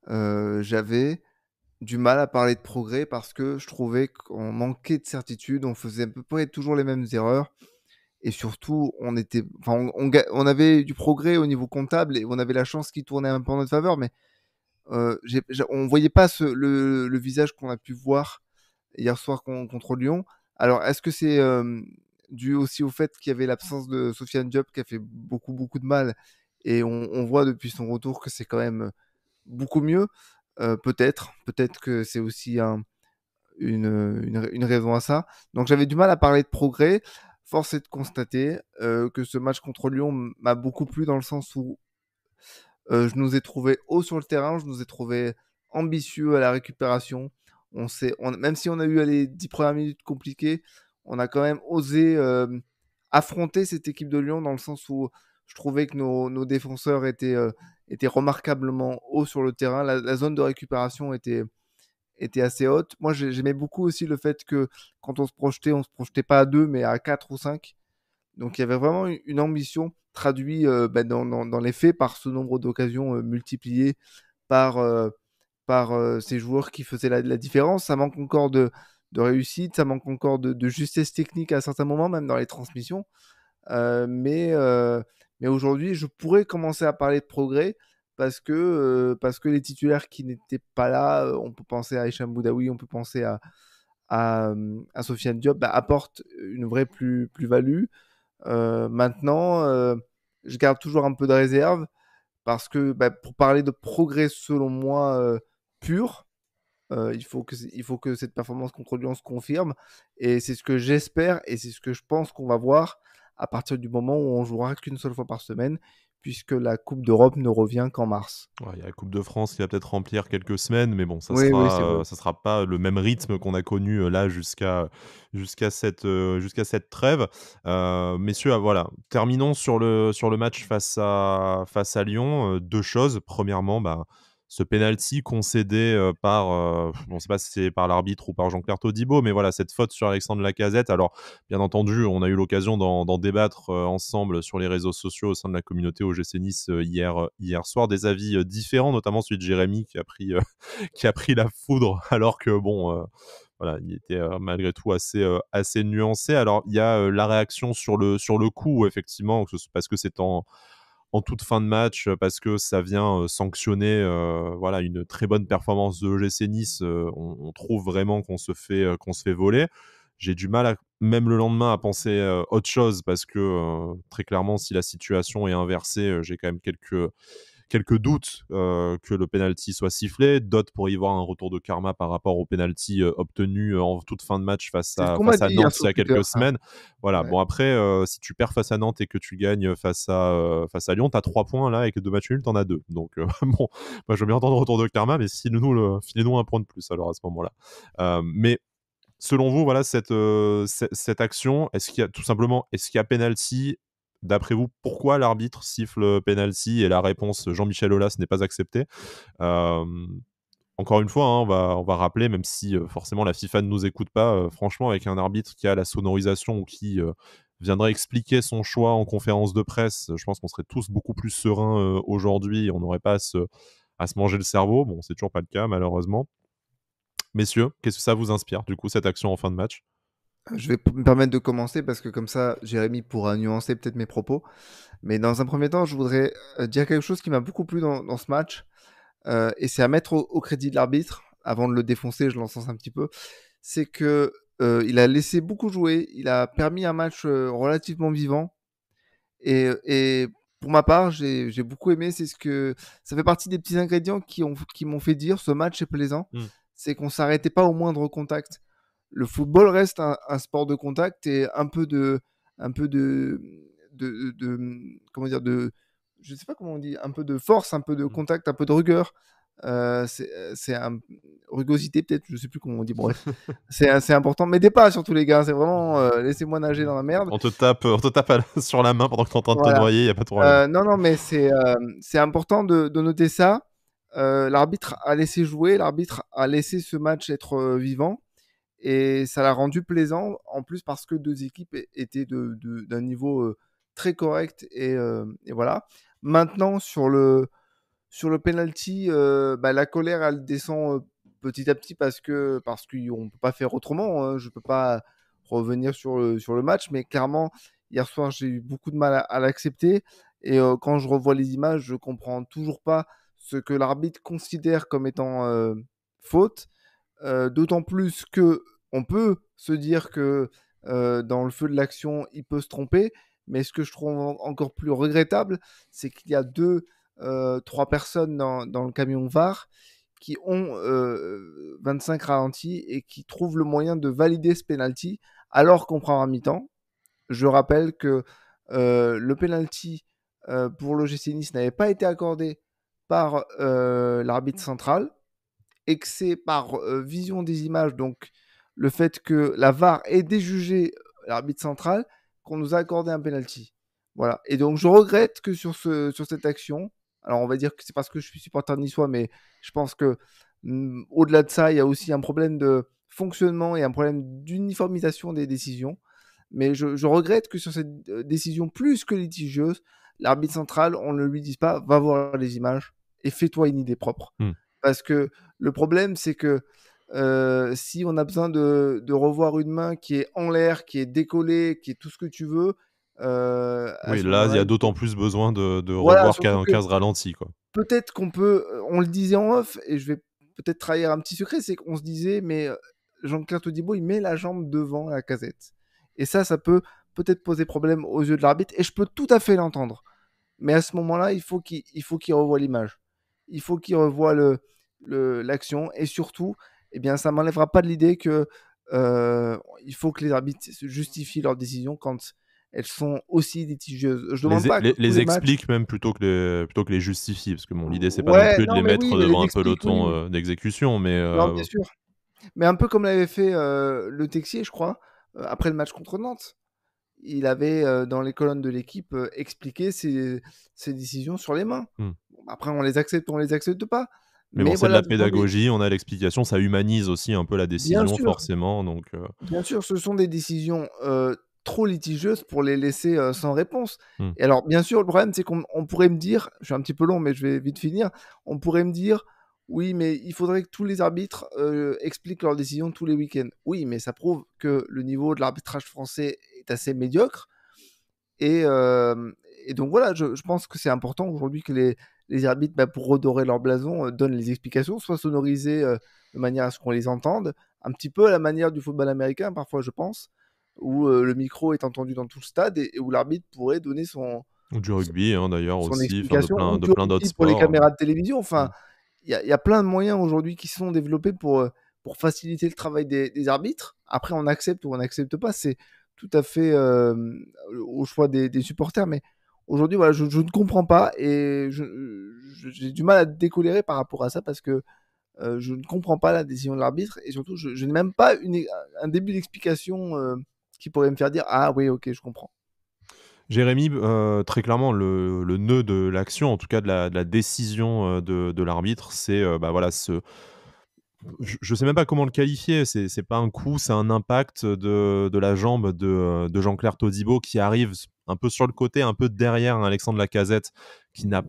j'avais du mal à parler de progrès parce que je trouvais qu'on manquait de certitude, on faisait à peu près toujours les mêmes erreurs et surtout on avait du progrès au niveau comptable et on avait la chance qui tournait un peu en notre faveur, mais on voyait pas le visage qu'on a pu voir hier soir contre Lyon. Alors, est-ce que c'est dû aussi au fait qu'il y avait l'absence de Sofiane Diop qui a fait beaucoup de mal et on voit depuis son retour que c'est quand même beaucoup mieux. Peut-être que c'est aussi une raison à ça. Donc j'avais du mal à parler de progrès. Force est de constater que ce match contre Lyon m'a beaucoup plu dans le sens où je nous ai trouvés hauts sur le terrain, je nous ai trouvés ambitieux à la récupération. Même si on a eu les 10 premières minutes compliquées, on a quand même osé affronter cette équipe de Lyon dans le sens où je trouvais que nos défenseurs étaient remarquablement hauts sur le terrain. La zone de récupération était assez haute. Moi, j'aimais beaucoup aussi le fait que quand on se projetait pas à 2, mais à 4 ou 5. Donc il y avait vraiment une ambition traduite dans les faits par ce nombre d'occasions multipliées par, ces joueurs qui faisaient la différence. Ça manque encore de réussite, ça manque encore de justesse technique à certains moments, même dans les transmissions. Euh, mais mais aujourd'hui, je pourrais commencer à parler de progrès parce que les titulaires qui n'étaient pas là, on peut penser à Hicham Boudaoui, on peut penser à Sofiane Diop, apportent une vraie plus-value. Maintenant, je garde toujours un peu de réserve parce que pour parler de progrès selon moi pur, il faut que cette performance contre Lyon se confirme et c'est ce que j'espère et c'est ce que je pense qu'on va voir à partir du moment où on jouera qu'une seule fois par semaine puisque la Coupe d'Europe ne revient qu'en mars. Ouais, il y a la Coupe de France qui va peut-être remplir quelques semaines, mais bon, Oui, c'est vrai. ça sera pas le même rythme qu'on a connu, là jusqu'à cette trêve. Messieurs, voilà, terminons sur le match face à Lyon. 2 choses. Premièrement, ce penalty concédé, on ne sait pas si c'est par l'arbitre ou par Jean-Claire Todibo, mais voilà, cette faute sur Alexandre Lacazette. Alors, bien entendu, on a eu l'occasion d'en débattre, ensemble sur les réseaux sociaux au sein de la communauté OGC Nice, hier soir. Des avis, différents, notamment celui de Jérémy qui a pris, qui a pris la foudre alors que bon, voilà, il était, malgré tout assez nuancé. Alors il y a, la réaction sur le coup, effectivement, parce que c'est en toute fin de match parce que ça vient sanctionner voilà, une très bonne performance de l'OGC Nice, on trouve vraiment qu'on se fait voler. J'ai du mal même le lendemain à penser autre chose parce que très clairement, si la situation est inversée, j'ai quand même quelques doutes que le penalty soit sifflé. D'autres pour y voir un retour de karma par rapport au penalty obtenu en toute fin de match C'est ce qu'on m'a dit hier Nantes il sur y a Twitter, quelques ça. semaines. Voilà. Ouais. Bon, après, si tu perds face à Nantes et que tu gagnes face à Lyon, tu as 3 points là, et que 2 matchs nuls, tu en as 2. Donc, bon, moi, je veux bien entendre retour de karma, mais filez-nous un point de plus alors à ce moment-là. Mais selon vous, voilà, cette action, est-ce qu'il y a penalty? D'après vous, pourquoi l'arbitre siffle penalty? Et la réponse, Jean-Michel Aulas, n'est pas acceptée. Euh, Encore une fois, hein, on va rappeler, même si forcément la FIFA ne nous écoute pas, franchement, avec un arbitre qui a la sonorisation ou qui viendrait expliquer son choix en conférence de presse, je pense qu'on serait tous beaucoup plus sereins aujourd'hui et on n'aurait pas à se manger le cerveau. Bon, c'est toujours pas le cas, malheureusement. Messieurs, qu'est-ce que ça vous inspire, du coup, cette action en fin de match? Je vais me permettre de commencer parce que comme ça, Jérémy pourra nuancer peut-être mes propos. Mais dans un premier temps, je voudrais dire quelque chose qui m'a beaucoup plu dans ce match. Et c'est à mettre au crédit de l'arbitre. Avant de le défoncer, je l'encense un petit peu. C'est que il a laissé beaucoup jouer. Il a permis un match relativement vivant. Et pour ma part, j'ai beaucoup aimé. C'est ce que ça fait partie des petits ingrédients qui m'ont fait dire ce match est plaisant. C'est qu'on s'arrêtait pas au moindre contact. Le football reste un sport de contact et un peu comment dire, je sais pas comment on dit, un peu de force, un peu de contact, un peu de rigueur. C'est un rugosité peut-être, je sais plus comment on dit. Bref, c'est important. Mettez pas surtout les gars, c'est vraiment laissez-moi nager dans la merde. On te tape sur la main pendant que tu es en train de te Voilà. noyer, il n'y a pas de problème. Non, non, mais c'est important de noter ça. L'arbitre a laissé jouer, l'arbitre a laissé ce match être vivant. Et ça l'a rendu plaisant, en plus parce que deux équipes étaient d'un niveau très correct. Et voilà. Maintenant, sur le penalty, la colère, elle descend petit à petit parce qu'on ne peut pas faire autrement. Hein. Je ne peux pas revenir sur le match, mais clairement, hier soir, j'ai eu beaucoup de mal à l'accepter. Et quand je revois les images, je comprends toujours pas ce que l'arbitre considère comme étant faute. D'autant plus que on peut se dire que dans le feu de l'action, il peut se tromper. Mais ce que je trouve encore plus regrettable, c'est qu'il y a trois personnes dans le camion VAR qui ont 25 ralentis et qui trouvent le moyen de valider ce penalty alors qu'on prend un mi-temps. Je rappelle que le penalty pour l'OGC Nice n'avait pas été accordé par l'arbitre central et que c'est par vision des images, donc le fait que la VAR ait déjugé l'arbitre central, qu'on nous a accordé un penalty. Voilà. Et donc je regrette que sur cette action, alors on va dire que c'est parce que je suis supporter niçois, mais je pense que au-delà de ça, il y a aussi un problème de fonctionnement et un problème d'uniformisation des décisions. Mais je regrette que sur cette décision plus que litigieuse, l'arbitre central, on ne lui dise pas, va voir les images et fais-toi une idée propre. Parce que le problème, c'est que si on a besoin de revoir une main qui est en l'air, qui est décollée, qui est tout ce que tu veux, à Oui, ce là, il y moment-là, a d'autant plus besoin de voilà, revoir surtout que 15 ralentis, quoi. peut-être qu'on peut, on le disait en off, et je vais peut-être trahir un petit secret, c'est qu'on se disait, mais Jean-Claire Todibo, il met la jambe devant la casette. Et ça peut peut-être poser problème aux yeux de l'arbitre, et je peux tout à fait l'entendre. Mais à ce moment-là, il faut qu'il revoie l'image. Il faut qu'il revoie l'action. Et surtout, eh bien, ça ne m'enlèvera pas de l'idée que il faut que les arbitres justifient leurs décisions quand elles sont aussi litigieuses. Je ne demande pas que tous Les les matchs... expliquent même plutôt que les justifient, parce que bon, l'idée, c'est pas non Ouais, plus de non, les mais oui, mettre mais les devant un explique, oui, oui. peloton d'exécution, mais Non, bien sûr. Mais un peu comme l'avait fait Le Texier, je crois, après le match contre Nantes. Il avait, dans les colonnes de l'équipe, expliqué ses décisions sur les mains. Bon, après, on les accepte pas. Mais bon, Mais c'est de voilà, la pédagogie, on a l'explication, ça humanise aussi un peu la bien décision, sûr, forcément, donc bien sûr, ce sont des décisions trop litigieuses pour les laisser sans réponse. Mmh. Et alors, bien sûr, le problème, c'est qu'on pourrait me dire, je suis un petit peu long, mais je vais vite finir, on pourrait me dire, oui, mais il faudrait que tous les arbitres expliquent leurs décisions tous les week-ends. Oui, mais ça prouve que le niveau de l'arbitrage français est assez médiocre. Et Et donc voilà, je pense que c'est important aujourd'hui que les arbitres, pour redorer leur blason, donnent les explications, soit sonorisées de manière à ce qu'on les entende, un petit peu à la manière du football américain parfois, je pense, où le micro est entendu dans tout le stade et où l'arbitre pourrait donner Ou du rugby, hein, d'ailleurs son aussi, enfin explication, ou de du plein d'autres rugby pour les sports. caméras de télévision. Mm. Enfin, il y a plein de moyens aujourd'hui qui sont développés pour faciliter le travail des arbitres. Après, on accepte ou on n'accepte pas, c'est tout à fait au choix des supporters. Mais aujourd'hui, voilà, je ne comprends pas et j'ai du mal à décolérer par rapport à ça parce que je ne comprends pas la décision de l'arbitre et surtout, je n'ai même pas un début d'explication qui pourrait me faire dire ah oui, ok, je comprends. Jérémy, très clairement, le nœud de l'action, en tout cas de la décision de l'arbitre, c'est voilà, je sais même pas comment le qualifier, c'est pas un coup, c'est un impact de la jambe de Jean-Claire Todibo qui arrive un peu sur le côté, un peu derrière Alexandre Lacazette, qui n'a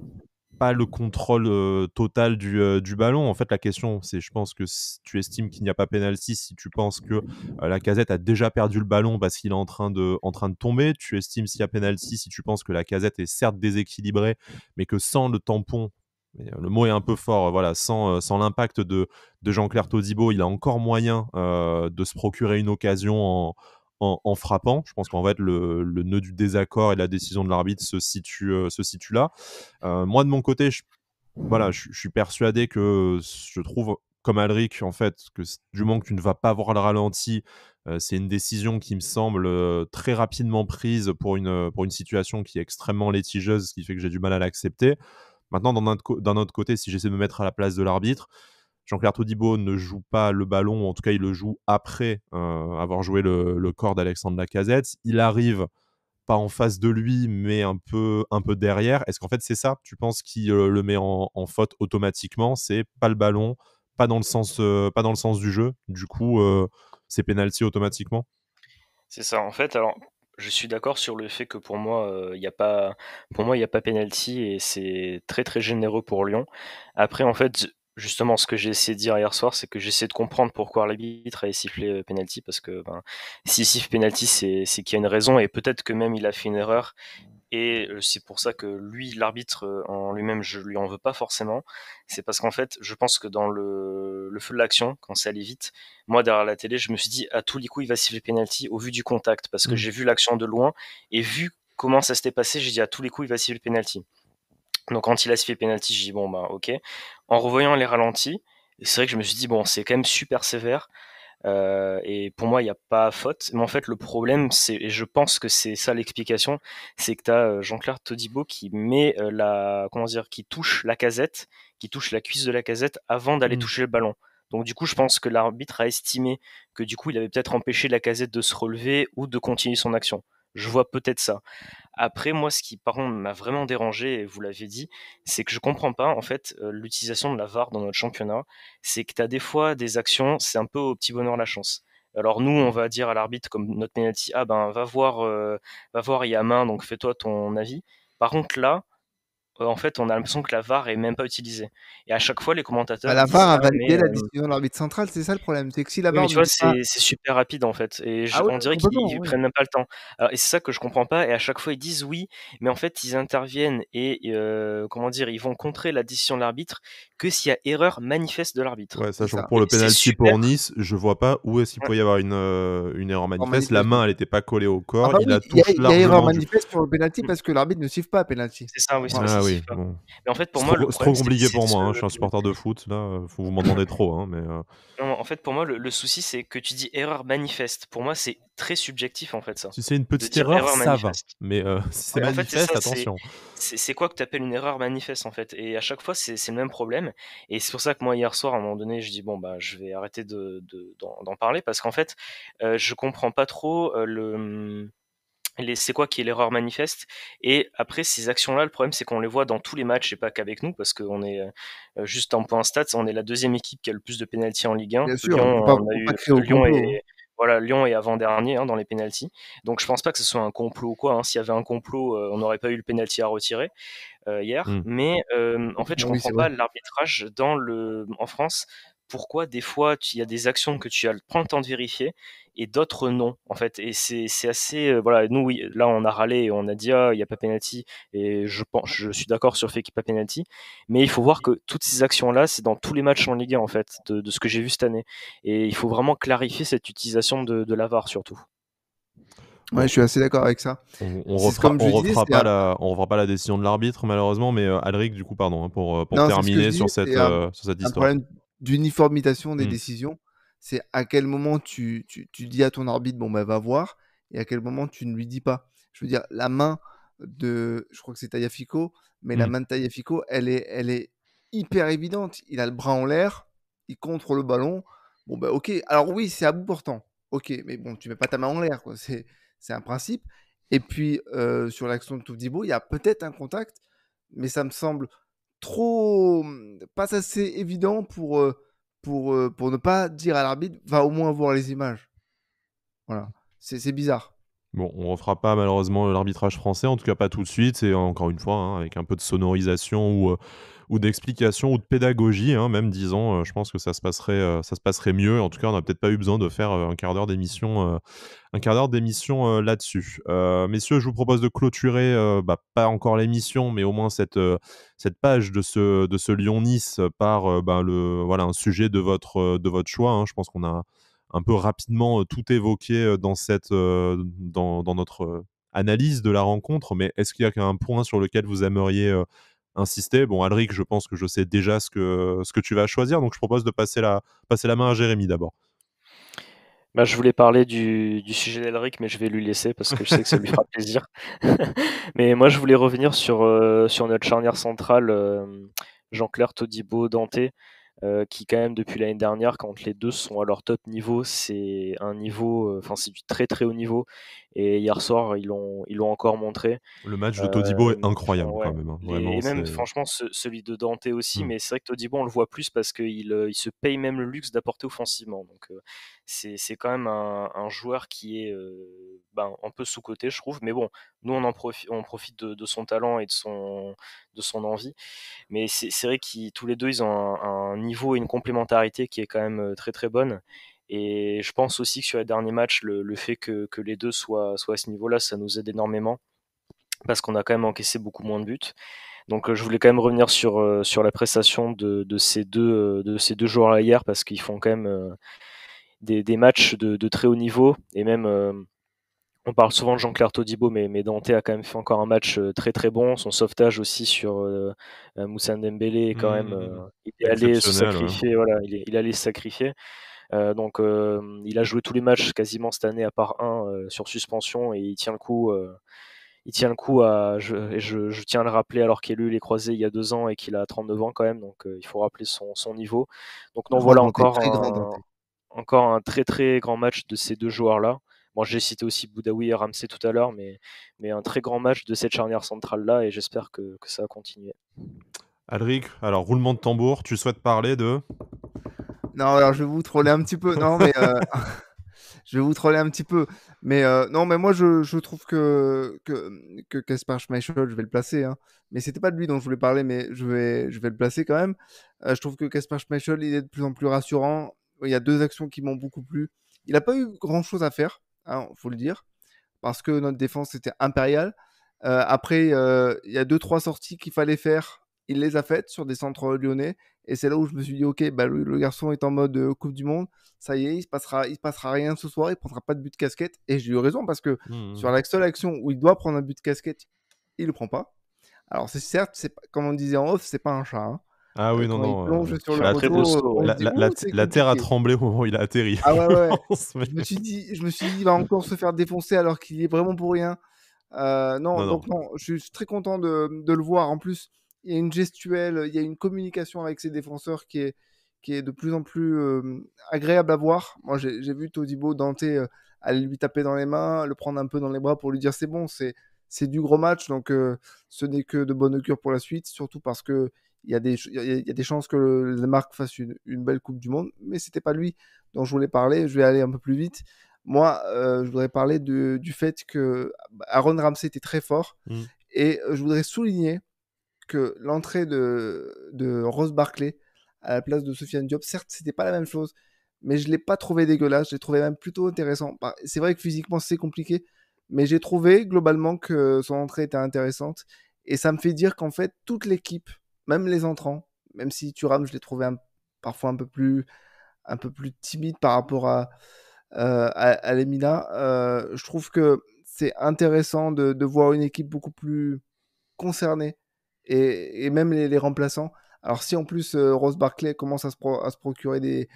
pas le contrôle total du ballon. En fait, la question, c'est, je pense que si tu estimes qu'il n'y a pas pénalty, si tu penses que Lacazette a déjà perdu le ballon parce qu'il est en train de tomber. Tu estimes s'il y a pénalty si tu penses que Lacazette est certes déséquilibré, mais que sans le tampon, le mot est un peu fort, voilà, sans l'impact de Jean-Claire Todibo, il a encore moyen de se procurer une occasion en frappant. Je pense qu'en fait, le nœud du désaccord et de la décision de l'arbitre se situe là. Moi, de mon côté, voilà, je suis persuadé que je trouve, comme Alric, en fait, que du moment que tu ne vas pas voir le ralenti, c'est une décision qui me semble très rapidement prise pour une situation qui est extrêmement litigeuse, ce qui fait que j'ai du mal à l'accepter. Maintenant, d'un autre côté, si j'essaie de me mettre à la place de l'arbitre, Jean-Claire Todibo ne joue pas le ballon, en tout cas, il le joue après avoir joué le corps d'Alexandre Lacazette. Il arrive pas en face de lui, mais un peu derrière. Est-ce qu'en fait, c'est ça, tu penses, qui le met en faute automatiquement? C'est pas le ballon, pas dans le sens du jeu. Du coup, c'est penalty automatiquement? C'est ça. En fait, alors, je suis d'accord sur le fait que il y a pas, pour moi, il y a pas penalty et c'est très très généreux pour Lyon. Après, en fait, justement, ce que j'ai essayé de dire hier soir, c'est que j'essaie de comprendre pourquoi l'arbitre a sifflé penalty parce que s'il siffle penalty, c'est qu'il y a une raison et peut-être que même il a fait une erreur. Et c'est pour ça que lui, l'arbitre en lui-même, je lui en veux pas forcément. C'est parce qu'en fait, je pense que dans le feu de l'action, quand ça allait vite, moi derrière la télé, je me suis dit à tous les coups, il va siffler penalty au vu du contact, parce que j'ai vu l'action de loin et vu comment ça s'était passé, j'ai dit à tous les coups, il va siffler penalty. Donc quand il a sifflé penalty, j'ai dit bon bah ok. En revoyant les ralentis, c'est vrai que je me suis dit bon, c'est quand même super sévère. Et pour moi, il n'y a pas faute. Mais en fait, le problème, et je pense que c'est ça l'explication, c'est que tu as Jean-Claire Todibo qui met qui touche la casette, qui touche la cuisse de la casette avant d'aller toucher le ballon. Donc du coup, je pense que l'arbitre a estimé que du coup, il avait peut-être empêché la casette de se relever ou de continuer son action. Je vois peut-être ça. Après, moi, ce qui, par contre, m'a vraiment dérangé, et vous l'avez dit, c'est que je comprends pas, en fait, l'utilisation de la VAR dans notre championnat. C'est que tu as des fois des actions, c'est un peu au petit bonheur la chance. Alors nous, on va dire à l'arbitre, comme notre penalty, ah ben, va voir, il y a main, donc fais-toi ton avis. Par contre, là, en fait, on a l'impression que la VAR est même pas utilisée. Et à chaque fois, les commentateurs La disent, VAR a ah, mais validé la décision de l'arbitre central, c'est ça le problème. C'est que si la oui, VAR mais ne tu vois, dit pas c'est super rapide en fait. Et ah oui, on oui, dirait qu'ils complètement, oui. prennent même pas le temps. Alors, et c'est ça que je comprends pas. Et à chaque fois, ils disent oui, mais en fait, ils interviennent et comment dire, ils vont contrer la décision de l'arbitre que s'il y a erreur manifeste de l'arbitre. Ouais, C'est sachant que ça. pour le Et c'est penalty super. pour Nice, je vois pas où est-ce qu'il Ouais. pourrait y avoir une erreur Erreur manifeste. La manifeste, main, oui. elle était pas collée au Ah corps, bah il oui, la touche il y a erreur largement du manifeste sur le penalty parce que l'arbitre ne siffle pas penalty. C'est ça, oui, c'est Voilà. parce Ah qu'il oui, siffle pas. bon. Mais en fait, pour moi, le C'est trop problème, compliqué c'est pour de moi, se. hein. Je suis un supporter de foot, là, vous m'en demandez trop, hein, mais Non, en fait, pour moi, le souci, c'est que tu dis erreur manifeste. Pour moi, c'est très subjectif, en fait, ça. si c'est une De petite dire erreur, erreur ça va. manifeste. Mais si c'est Ouais, en fait, c'est manifeste, ça, attention. c'est quoi que tu appelles une erreur manifeste, en fait? Et à chaque fois, c'est le même problème. Et c'est pour ça que moi, hier soir, à un moment donné, je dis: «Bon, bah, je vais arrêter d'en parler» parce qu'en fait, je comprends pas trop, c'est quoi qui est l'erreur manifeste? Et après, ces actions-là, le problème, c'est qu'on les voit dans tous les matchs et pas qu'avec nous parce qu'on est, juste en point stats, on est la deuxième équipe qui a le plus de pénaltys en Ligue 1. Bien sûr, Lyon, on a faut pas eu crier au Lyon complot, hein. Lyon est avant-dernier, hein, dans les pénaltys. Donc je pense pas que ce soit un complot ou quoi, hein. S'il y avait un complot, on n'aurait pas eu le pénalty à retirer, hier. Mmh. Mais, en fait, je Oui, comprends c'est vrai. pas l'arbitrage en France. pourquoi des fois il y a des actions que tu prends le temps de vérifier et d'autres non, en fait. Et c'est assez. Voilà, nous, oui, là, on a râlé et on a dit, ah, il n'y a pas penalty. Et je suis d'accord sur le fait qu'il n'y a pas penalty. Mais il faut voir que toutes ces actions-là, c'est dans tous les matchs en Ligue 1, en fait, de ce que j'ai vu cette année. Et il faut vraiment clarifier cette utilisation de la VAR, surtout. Ouais, je suis assez d'accord avec ça. On C'est comme je disais, refera pas la décision de l'arbitre malheureusement, mais Alric, du coup, pardon, hein, pour non, c'est ce que je terminer disais, sur cette c'est un histoire. problème d'uniformisation des Mm. décisions. C'est à quel moment tu dis à ton arbitre, bon, bah, va voir, et à quel moment tu ne lui dis pas. Je veux dire, la main je crois que c'est Tagliafico, mais la main de Tagliafico, elle est hyper évidente. Il a le bras en l'air, il contre le ballon. Bon, bah, ok. Alors oui, c'est à bout portant. Ok, mais bon, tu mets pas ta main en l'air, quoi. C'est un principe. Et puis, sur l'action de Todibo, il y a peut-être un contact, mais ça me semble trop pas assez évident pour ne pas dire à l'arbitre, va au moins voir les images. Voilà, c'est bizarre. Bon, on refera pas malheureusement l'arbitrage français, en tout cas pas tout de suite, et encore une fois, hein, avec un peu de sonorisation ou d'explication ou de pédagogie, hein, même disons, je pense que ça se passerait mieux. En tout cas, on n'a peut-être pas eu besoin de faire un quart d'heure d'émission là-dessus. Messieurs, je vous propose de clôturer, pas encore l'émission, mais au moins cette page de ce Lyon-Nice par voilà, un sujet de votre choix. Hein. Je pense qu'on a un peu rapidement tout évoqué dans notre analyse de la rencontre. Mais est-ce qu'il y a un point sur lequel vous aimeriez insister? Bon, Alric, je pense que je sais déjà ce que tu vas choisir, donc je propose de passer la main à Jérémy d'abord. Bah, je voulais parler du sujet d'Elric, mais je vais lui laisser parce que je sais que ça lui fera plaisir. Mais moi, je voulais revenir sur notre charnière centrale, Jean-Claire Todibo, Dante, qui quand même depuis l'année dernière, quand les deux sont à leur top niveau, c'est un niveau, enfin c'est du très très haut niveau. Et hier soir, ils l'ont encore montré. Le match de Todibo est Enfin, incroyable ouais. quand même. Hein. Et Vraiment, même c'est... franchement, celui de Dante aussi, Mm. mais c'est vrai que Todibo, on le voit plus parce qu'il se paye même le luxe d'apporter offensivement. Donc c'est quand même un joueur qui est un peu sous-coté, je trouve. Mais bon, nous, on profite de son talent et de son envie. Mais c'est vrai qu'ils tous les deux, ils ont un niveau et une complémentarité qui est quand même très très bonne. Et je pense aussi que sur les derniers matchs, le fait que les deux soient à ce niveau-là, ça nous aide énormément parce qu'on a quand même encaissé beaucoup moins de buts. Donc je voulais quand même revenir sur la prestation de ces deux joueurs-là hier parce qu'ils font quand même des matchs de très haut niveau. Et même, on parle souvent de Jean-Claire Todibo, mais Dante a quand même fait encore un match très très bon. Son sauvetage aussi sur Moussa Dembélé est quand même... il est allé se Exceptionnel, ouais. sacrifier, voilà, il est allé se sacrifier. Donc il a joué tous les matchs quasiment cette année à part un sur suspension et il tient le coup. Il tient le coup je tiens à le rappeler alors qu'il a eu les croisés il y a 2 ans et qu'il a 39 ans quand même, donc il faut rappeler son niveau. Donc non, Grand voilà Dante, très grand Dante. encore un très très grand match de ces deux joueurs-là. Bon, j'ai cité aussi Boudaoui et Ramsey tout à l'heure, mais un très grand match de cette charnière centrale-là et j'espère que ça va continuer. Alric, alors roulement de tambour, tu souhaites parler de... Non, alors je vais vous troller un petit peu. Non, mais je vais vous troller un petit peu. Mais non, mais moi je trouve que Kasper Schmeichel, je vais le placer. Hein. Mais c'était pas de lui dont je voulais parler, mais je vais le placer quand même. Je trouve que Kasper Schmeichel, il est de plus en plus rassurant. Il y a 2 actions qui m'ont beaucoup plu. Il n'a pas eu grand chose à faire, hein, faut le dire, parce que notre défense était impériale. Après, il y a 2-3 sorties qu'il fallait faire. Il les a faites sur des centres lyonnais. Et c'est là où je me suis dit, ok, bah, le garçon est en mode Coupe du Monde. Ça y est, il se passera rien ce soir. Il prendra pas de but de casquette. Et j'ai eu raison parce que sur la seule action où il doit prendre un but de casquette, il le prend pas. Alors c'est certes, comme on disait en off, c'est pas un chat. Hein. Ah oui, non, Quand il non. plonge sur le Un très beau poteau, saut, on ouais. se dit, c'est La terre a compliqué. tremblé au moment où il a atterri. Ah ouais, ouais. Mais... Je me suis dit, il va encore se faire défoncer alors qu'il y est vraiment pour rien. Non, Non, donc non, je suis très content de le voir. En plus, il y a une gestuelle, il y a une communication avec ses défenseurs qui est de plus en plus agréable à voir. Moi, j'ai vu Todibo, Dante aller lui taper dans les mains, le prendre un peu dans les bras pour lui dire c'est bon, c'est du gros match, donc ce n'est que de bonne augure pour la suite, surtout parce que il y a des chances que le Danemark fasse une belle Coupe du Monde, mais c'était pas lui dont je voulais parler. Je vais aller un peu plus vite. Moi, je voudrais parler du fait que Aaron Ramsey était très fort. Et je voudrais souligner que l'entrée de Ross Barkley à la place de Sofiane Diop. Certes, c'était pas la même chose, mais je l'ai pas trouvé dégueulasse. Je l'ai trouvé même plutôt intéressant. C'est vrai que physiquement, c'est compliqué, mais j'ai trouvé globalement que son entrée était intéressante. Et ça me fait dire qu'en fait, toute l'équipe, même les entrants, même si Thuram, je l'ai trouvé parfois un peu plus timide par rapport à Lemina, je trouve que c'est intéressant de voir une équipe beaucoup plus concernée et même les remplaçants. Alors si en plus Ross Barkley commence à se procurer des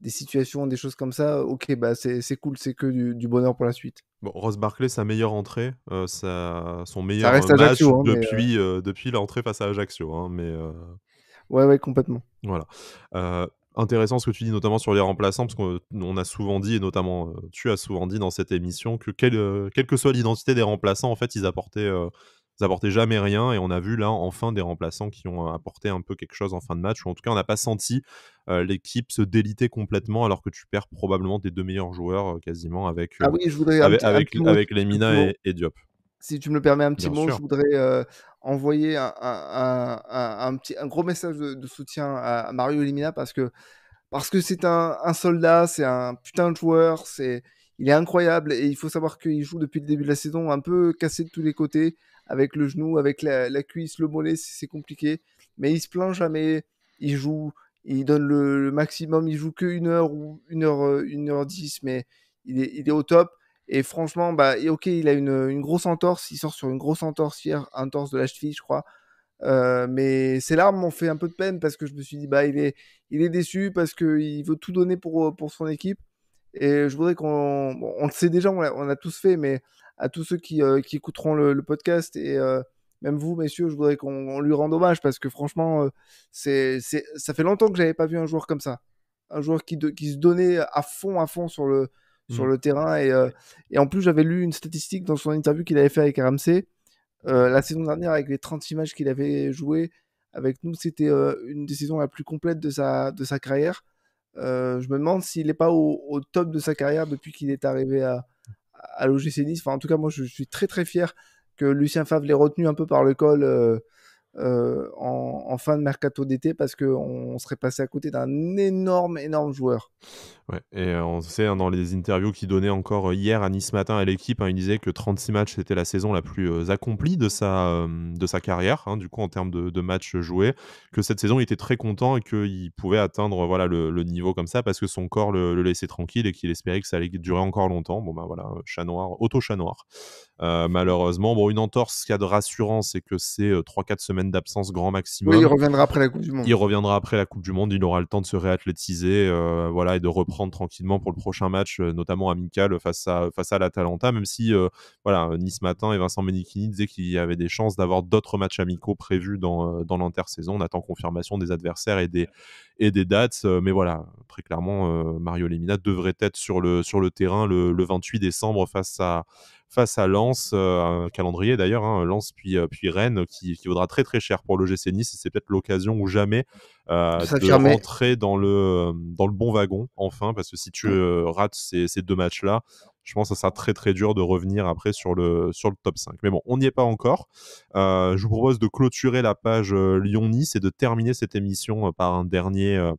situations, des choses comme ça, ok, bah c'est cool, c'est que du bonheur pour la suite. Bon, Ross Barkley, sa meilleure entrée, son Ça meilleur reste match Ajaccio, hein, mais depuis l'entrée face à Ajaccio, hein, mais ouais, ouais, complètement. voilà. Intéressant ce que tu dis, notamment sur les remplaçants, parce qu'on a souvent dit, et notamment tu as souvent dit dans cette émission, que quelle que soit l'identité des remplaçants, en fait, ils apportaient jamais rien, et on a vu là, enfin, des remplaçants qui ont apporté un peu quelque chose en fin de match, ou en tout cas, on n'a pas senti l'équipe se déliter complètement, alors que tu perds probablement tes deux meilleurs joueurs quasiment Ah oui, je voudrais un petit mot, avec Lemina et Diop. si tu me le permets, un petit Bien mot, sûr. je voudrais envoyer un gros message de soutien à Mario Lemina parce que c'est un soldat, c'est un putain de joueur, il est incroyable et il faut savoir qu'il joue depuis le début de la saison un peu cassé de tous les côtés, avec le genou, avec la cuisse, le mollet, c'est compliqué, mais il se plaint jamais, il joue, il donne le maximum, il joue que 1 heure ou 1h10, mais il est au top. Et franchement, bah, et ok, il a une grosse entorse, il sort sur une grosse entorse hier, entorse de la cheville, je crois. Mais ces larmes m'ont fait un peu de peine parce que je me suis dit, bah, il est déçu parce qu'il veut tout donner pour son équipe. Et je voudrais bon, on le sait déjà, on l'a tous fait, mais à tous ceux qui écouteront le podcast et même vous, messieurs, je voudrais qu'on lui rende hommage parce que franchement, ça fait longtemps que j'avais pas vu un joueur comme ça. Un joueur qui se donnait à fond sur Mm. le terrain. Et en plus, j'avais lu une statistique dans son interview qu'il avait fait avec RMC. La saison dernière, avec les 36 matchs qu'il avait joué avec nous, c'était une des saisons la plus complète de sa carrière. Je me demande s'il n'est pas au top de sa carrière depuis qu'il est arrivé à l'OGC Nice. Enfin, en tout cas, moi, je suis très très fier que Lucien Favre l'ait retenu un peu par le col en fin de mercato d'été parce qu'on serait passé à côté d'un énorme joueur. Ouais, et on sait, hein, dans les interviews qu'il donnait encore hier à Nice Matin à l'équipe, hein, il disait que 36 matchs, c'était la saison la plus accomplie de sa carrière, hein, du coup, en termes de matchs joués, que cette saison, il était très content et qu'il pouvait atteindre voilà, le niveau comme ça parce que son corps le laissait tranquille et qu'il espérait que ça allait durer encore longtemps. Bon, bah voilà, chat noir, auto-chat noir. Malheureusement, bon, une entorse, ce qu'il y a de rassurant, c'est que c'est 3-4 semaines d'absence grand Oui, il maximum. reviendra après la Coupe du Monde. Il reviendra après la Coupe du Monde, il aura le temps de se réathlétiser voilà, et de reprendre tranquillement pour le prochain match, notamment amical face à l'Atalanta, même si voilà, Nice Matin et Vincent Menichini disaient qu'il y avait des chances d'avoir d'autres matchs amicaux prévus dans l'intersaison. On attend confirmation des adversaires et des dates, mais voilà, très clairement, Mario Lemina devrait être sur le terrain le 28 décembre face à Lens, un calendrier d'ailleurs, hein, Lens puis Rennes, qui vaudra très très cher pour l'OGC Nice, et c'est peut-être l'occasion ou jamais De de s'affirmer. rentrer dans le bon wagon, enfin, parce que si tu rates ces deux matchs-là, je pense que ça sera très très dur de revenir après sur le top 5. Mais bon, on n'y est pas encore. Je vous propose de clôturer la page Lyon-Nice et de terminer cette émission par un dernier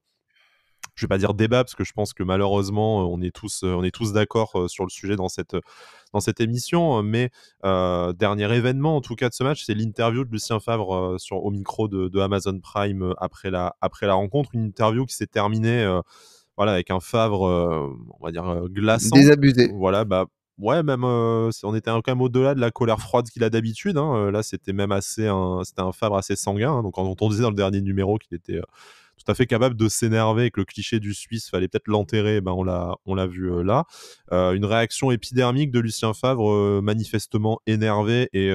je vais pas dire débat parce que je pense que malheureusement on est tous d'accord sur le sujet dans cette émission, mais dernier événement en tout cas de ce match, c'est l'interview de Lucien Favre au micro de Amazon Prime après la rencontre, une interview qui s'est terminée voilà, avec un Favre on va dire glaçant. Désabusé. Voilà, bah ouais, même on était quand même au-delà de la colère froide qu'il a d'habitude, hein. Là c'était même c'était un Favre assez sanguin, hein. Donc quand on disait dans le dernier numéro qu'il était tout à fait capable de s'énerver et que le cliché du Suisse fallait peut-être l'enterrer, ben on l'a vu là. Une réaction épidermique de Lucien Favre, manifestement énervé et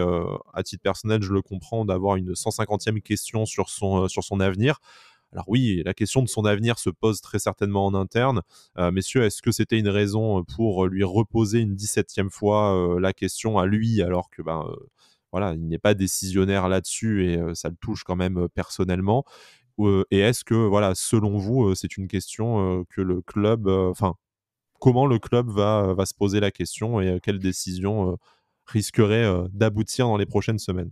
à titre personnel, je le comprends, d'avoir une 150e question sur son avenir. Alors oui, la question de son avenir se pose très certainement en interne. Messieurs, est-ce que c'était une raison pour lui reposer une 17e fois la question à lui, alors que voilà, il n'est pas décisionnaire là-dessus et ça le touche quand même personnellement. Et est-ce que, voilà, selon vous, c'est une question que le club, enfin, comment le club va se poser la question et quelle décision risquerait d'aboutir dans les prochaines semaines?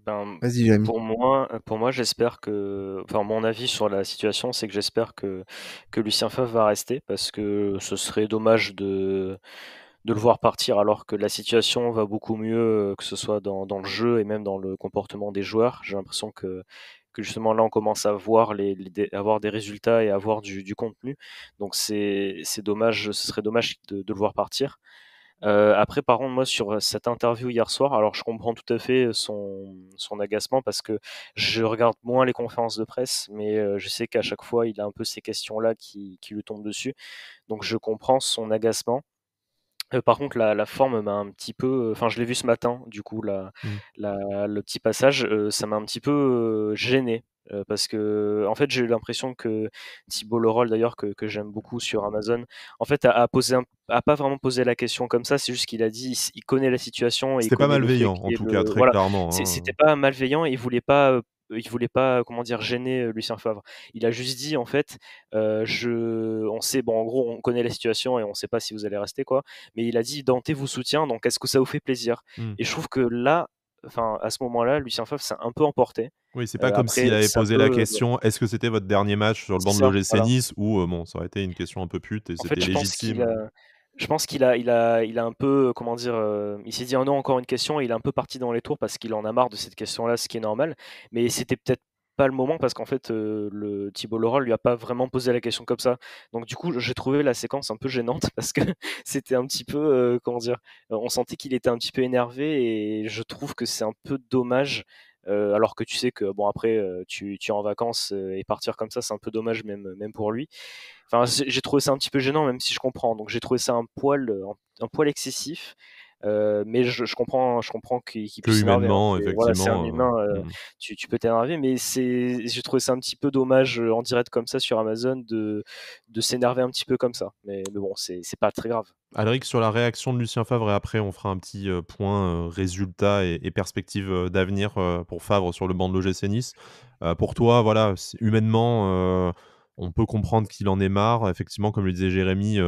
Ben, Vas-y, Jérémy. pour moi, j'espère que, enfin, mon avis sur la situation, c'est que j'espère que Lucien Favre va rester parce que ce serait dommage de le voir partir alors que la situation va beaucoup mieux, que ce soit dans le jeu et même dans le comportement des joueurs. J'ai l'impression que justement là, on commence à voir avoir des résultats et avoir du contenu. Donc c'est dommage, ce serait dommage de le voir partir. Après, par contre, moi, sur cette interview hier soir, alors je comprends tout à fait son agacement parce que je regarde moins les conférences de presse, mais je sais qu'à chaque fois, il a un peu ces questions-là qui lui tombent dessus. Donc je comprends son agacement. Par contre, la forme m'a un petit peu, enfin, je l'ai vu ce matin, du coup, Mmh. le petit passage, ça m'a un petit peu gêné. Parce que, en fait, j'ai eu l'impression que Thibault Leroll, d'ailleurs, que j'aime beaucoup sur Amazon, en fait, a pas vraiment posé la question comme ça. C'est juste qu'il a dit, il connaît la situation et il C'était pas connaît le fait malveillant, en qu'il est tout cas, le. très Voilà, clairement, hein. c'était pas malveillant et il voulait pas, comment dire, gêner Lucien Favre. Il a juste dit, en fait, on sait, bon, en gros, on connaît la situation et on sait pas si vous allez rester, quoi, mais il a dit Dante vous soutient, donc est-ce que ça vous fait plaisir? Mmh. Et je trouve que là, enfin, à ce moment-là, Lucien Favre s'est un peu emporté. Oui, c'est pas comme Après, s'il avait ça posé la peut. question: «Est-ce que c'était votre dernier match sur le C'est banc de ça, l'OGC voilà. Nice?» ou bon, ça aurait été une question un peu pute et En fait, c'était légitime. je pense qu'il a un peu, comment dire, il s'est dit: «Oh non, encore une question» et il est un peu parti dans les tours parce qu'il en a marre de cette question-là, ce qui est normal. Mais c'était peut-être pas le moment parce qu'en fait, le Thibault Leroll lui a pas vraiment posé la question comme ça. Donc du coup, j'ai trouvé la séquence un peu gênante parce que c'était un petit peu, comment dire? On sentait qu'il était un petit peu énervé et je trouve que c'est un peu dommage, alors que tu sais que bon après, tu es en vacances, et partir comme ça, c'est un peu dommage même pour lui. Enfin, j'ai trouvé ça un petit peu gênant, même si je comprends. Donc j'ai trouvé ça un poil excessif, mais je comprends qu'il Que puisse s'énerver, hein. humainement, Voilà, c'est un effectivement, humain, mmh. tu peux t'énerver, mais j'ai trouvé ça un petit peu dommage, en direct comme ça sur Amazon de s'énerver un petit peu comme ça. Mais bon, c'est pas très grave. Alric, sur la réaction de Lucien Favre et après on fera un petit, point, résultats et perspectives, d'avenir, pour Favre sur le banc de l'OGC Nice. Pour toi, voilà, c'est humainement, on peut comprendre qu'il en ait marre. Effectivement, comme le disait Jérémy,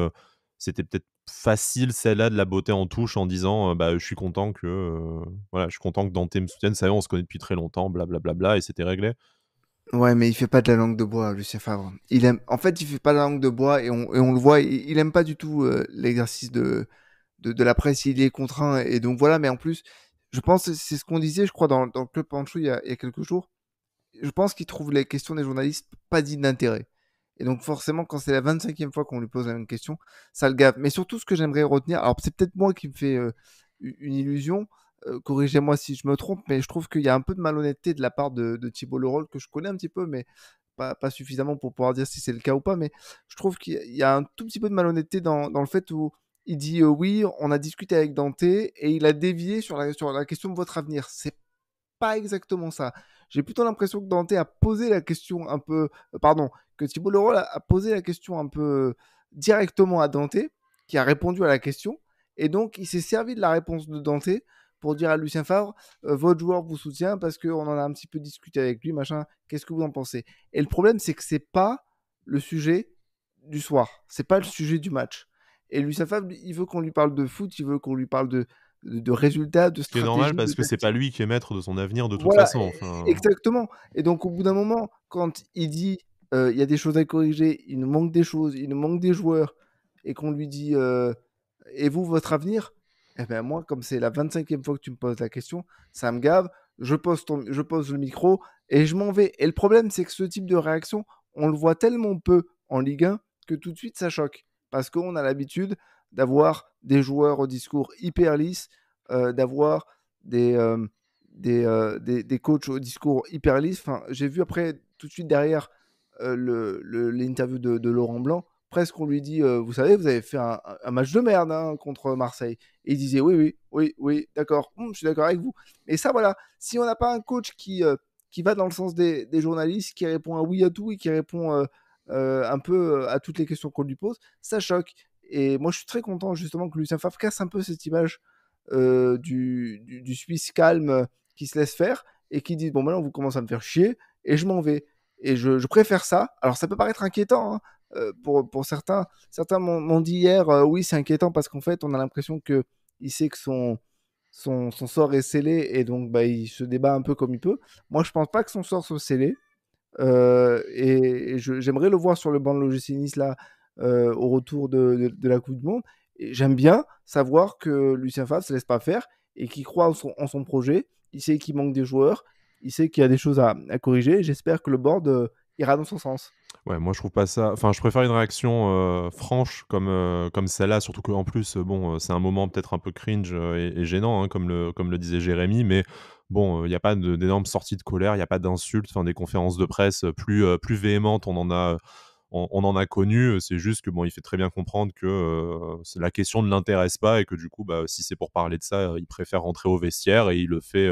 c'était peut-être facile celle-là de la botter en touche en disant, «Bah, je suis content que, voilà, je suis content que Dante me soutienne. Ça y est, on se connaît depuis très longtemps, bla bla bla bla» et c'était réglé. Ouais, mais il fait pas de la langue de bois, Lucien Favre. Il aime, en fait, il fait pas de la langue de bois et on le voit. Il aime pas du tout l'exercice de la presse. Il est contraint et donc voilà. Mais en plus, je pense que c'est ce qu'on disait, je crois, dans le club Pancho il y a quelques jours. Je pense qu'il trouve les questions des journalistes pas dignes d'intérêt. Et donc forcément, quand c'est la 25e fois qu'on lui pose la même question, ça le gave. Mais surtout, ce que j'aimerais retenir, alors c'est peut-être moi qui me fais une illusion, corrigez-moi si je me trompe, mais je trouve qu'il y a un peu de malhonnêteté de la part de Thibault Leroll, que je connais un petit peu, mais pas suffisamment pour pouvoir dire si c'est le cas ou pas. Mais je trouve qu'il y a un tout petit peu de malhonnêteté dans le fait où il dit oui, on a discuté avec Dante et il a dévié sur la question de votre avenir. C'est pas exactement ça. J'ai plutôt l'impression que Dante a posé la question un peu, pardon, que Thibault Leroy a posé la question un peu directement à Dante, qui a répondu à la question, et donc il s'est servi de la réponse de Dante pour dire à Lucien Favre, votre joueur vous soutient parce qu'on en a un petit peu discuté avec lui, machin, qu'est-ce que vous en pensez? Et le problème, c'est que c'est pas le sujet du soir, c'est pas le sujet du match. Et Lucien Favre, il veut qu'on lui parle de foot, il veut qu'on lui parle de résultats, de Ce qui est normal stratégie, de parce que c'est tactique. pas lui qui est maître de son avenir de toute Voilà, façon, enfin. exactement. Et donc, au bout d'un moment, quand il dit il y a des choses à corriger, il nous manque des choses, il nous manque des joueurs, et qu'on lui dit et vous, votre avenir, eh ben moi, comme c'est la 25e fois que tu me poses la question, ça me gave. Je pose le micro et je m'en vais. Et le problème, c'est que ce type de réaction, on le voit tellement peu en Ligue 1 que tout de suite, ça choque. Parce qu'on a l'habitude d'avoir des joueurs au discours hyper lisse, d'avoir des, euh, des coachs au discours hyper lisse. Enfin, j'ai vu après, tout de suite derrière, l'interview de Laurent Blanc. Presque on lui dit, vous savez, vous avez fait un match de merde hein, contre Marseille. Et il disait, oui, oui, oui, oui, d'accord, je suis d'accord avec vous. Et ça, voilà, si on n'a pas un coach qui va dans le sens des journalistes, qui répond à oui à tout et qui répond un peu à toutes les questions qu'on lui pose, ça choque. Et moi, je suis très content justement que Lucien Favre casse un peu cette image du Suisse calme qui se laisse faire et qui dit bon maintenant vous commencez à me faire chier et je m'en vais. Et je préfère ça. Alors ça peut paraître inquiétant hein, pour certains. Certains m'ont dit hier oui c'est inquiétant parce qu'en fait on a l'impression que il sait que son sort est scellé et donc il se débat un peu comme il peut. Moi, je pense pas que son sort soit scellé. Et j'aimerais le voir sur le banc de l'OGC Nice là, au retour de la Coupe du Monde. Et j'aime bien savoir que Lucien Favre se laisse pas faire et qu'il croit en son projet. Il sait qu'il manque des joueurs, il sait qu'il y a des choses à corriger. J'espère que le board ira dans son sens. Ouais, moi je trouve pas ça. Enfin, je préfère une réaction franche comme celle-là, surtout qu'en plus, c'est un moment peut-être un peu cringe et gênant, hein, comme le disait Jérémy, mais bon, il n'y a pas d'énormes sorties de colère, il n'y a pas d'insultes, enfin des conférences de presse plus véhémentes, on en a connu. C'est juste que bon, il fait très bien comprendre que la question ne l'intéresse pas et que du coup, si c'est pour parler de ça, il préfère rentrer au vestiaire et il le fait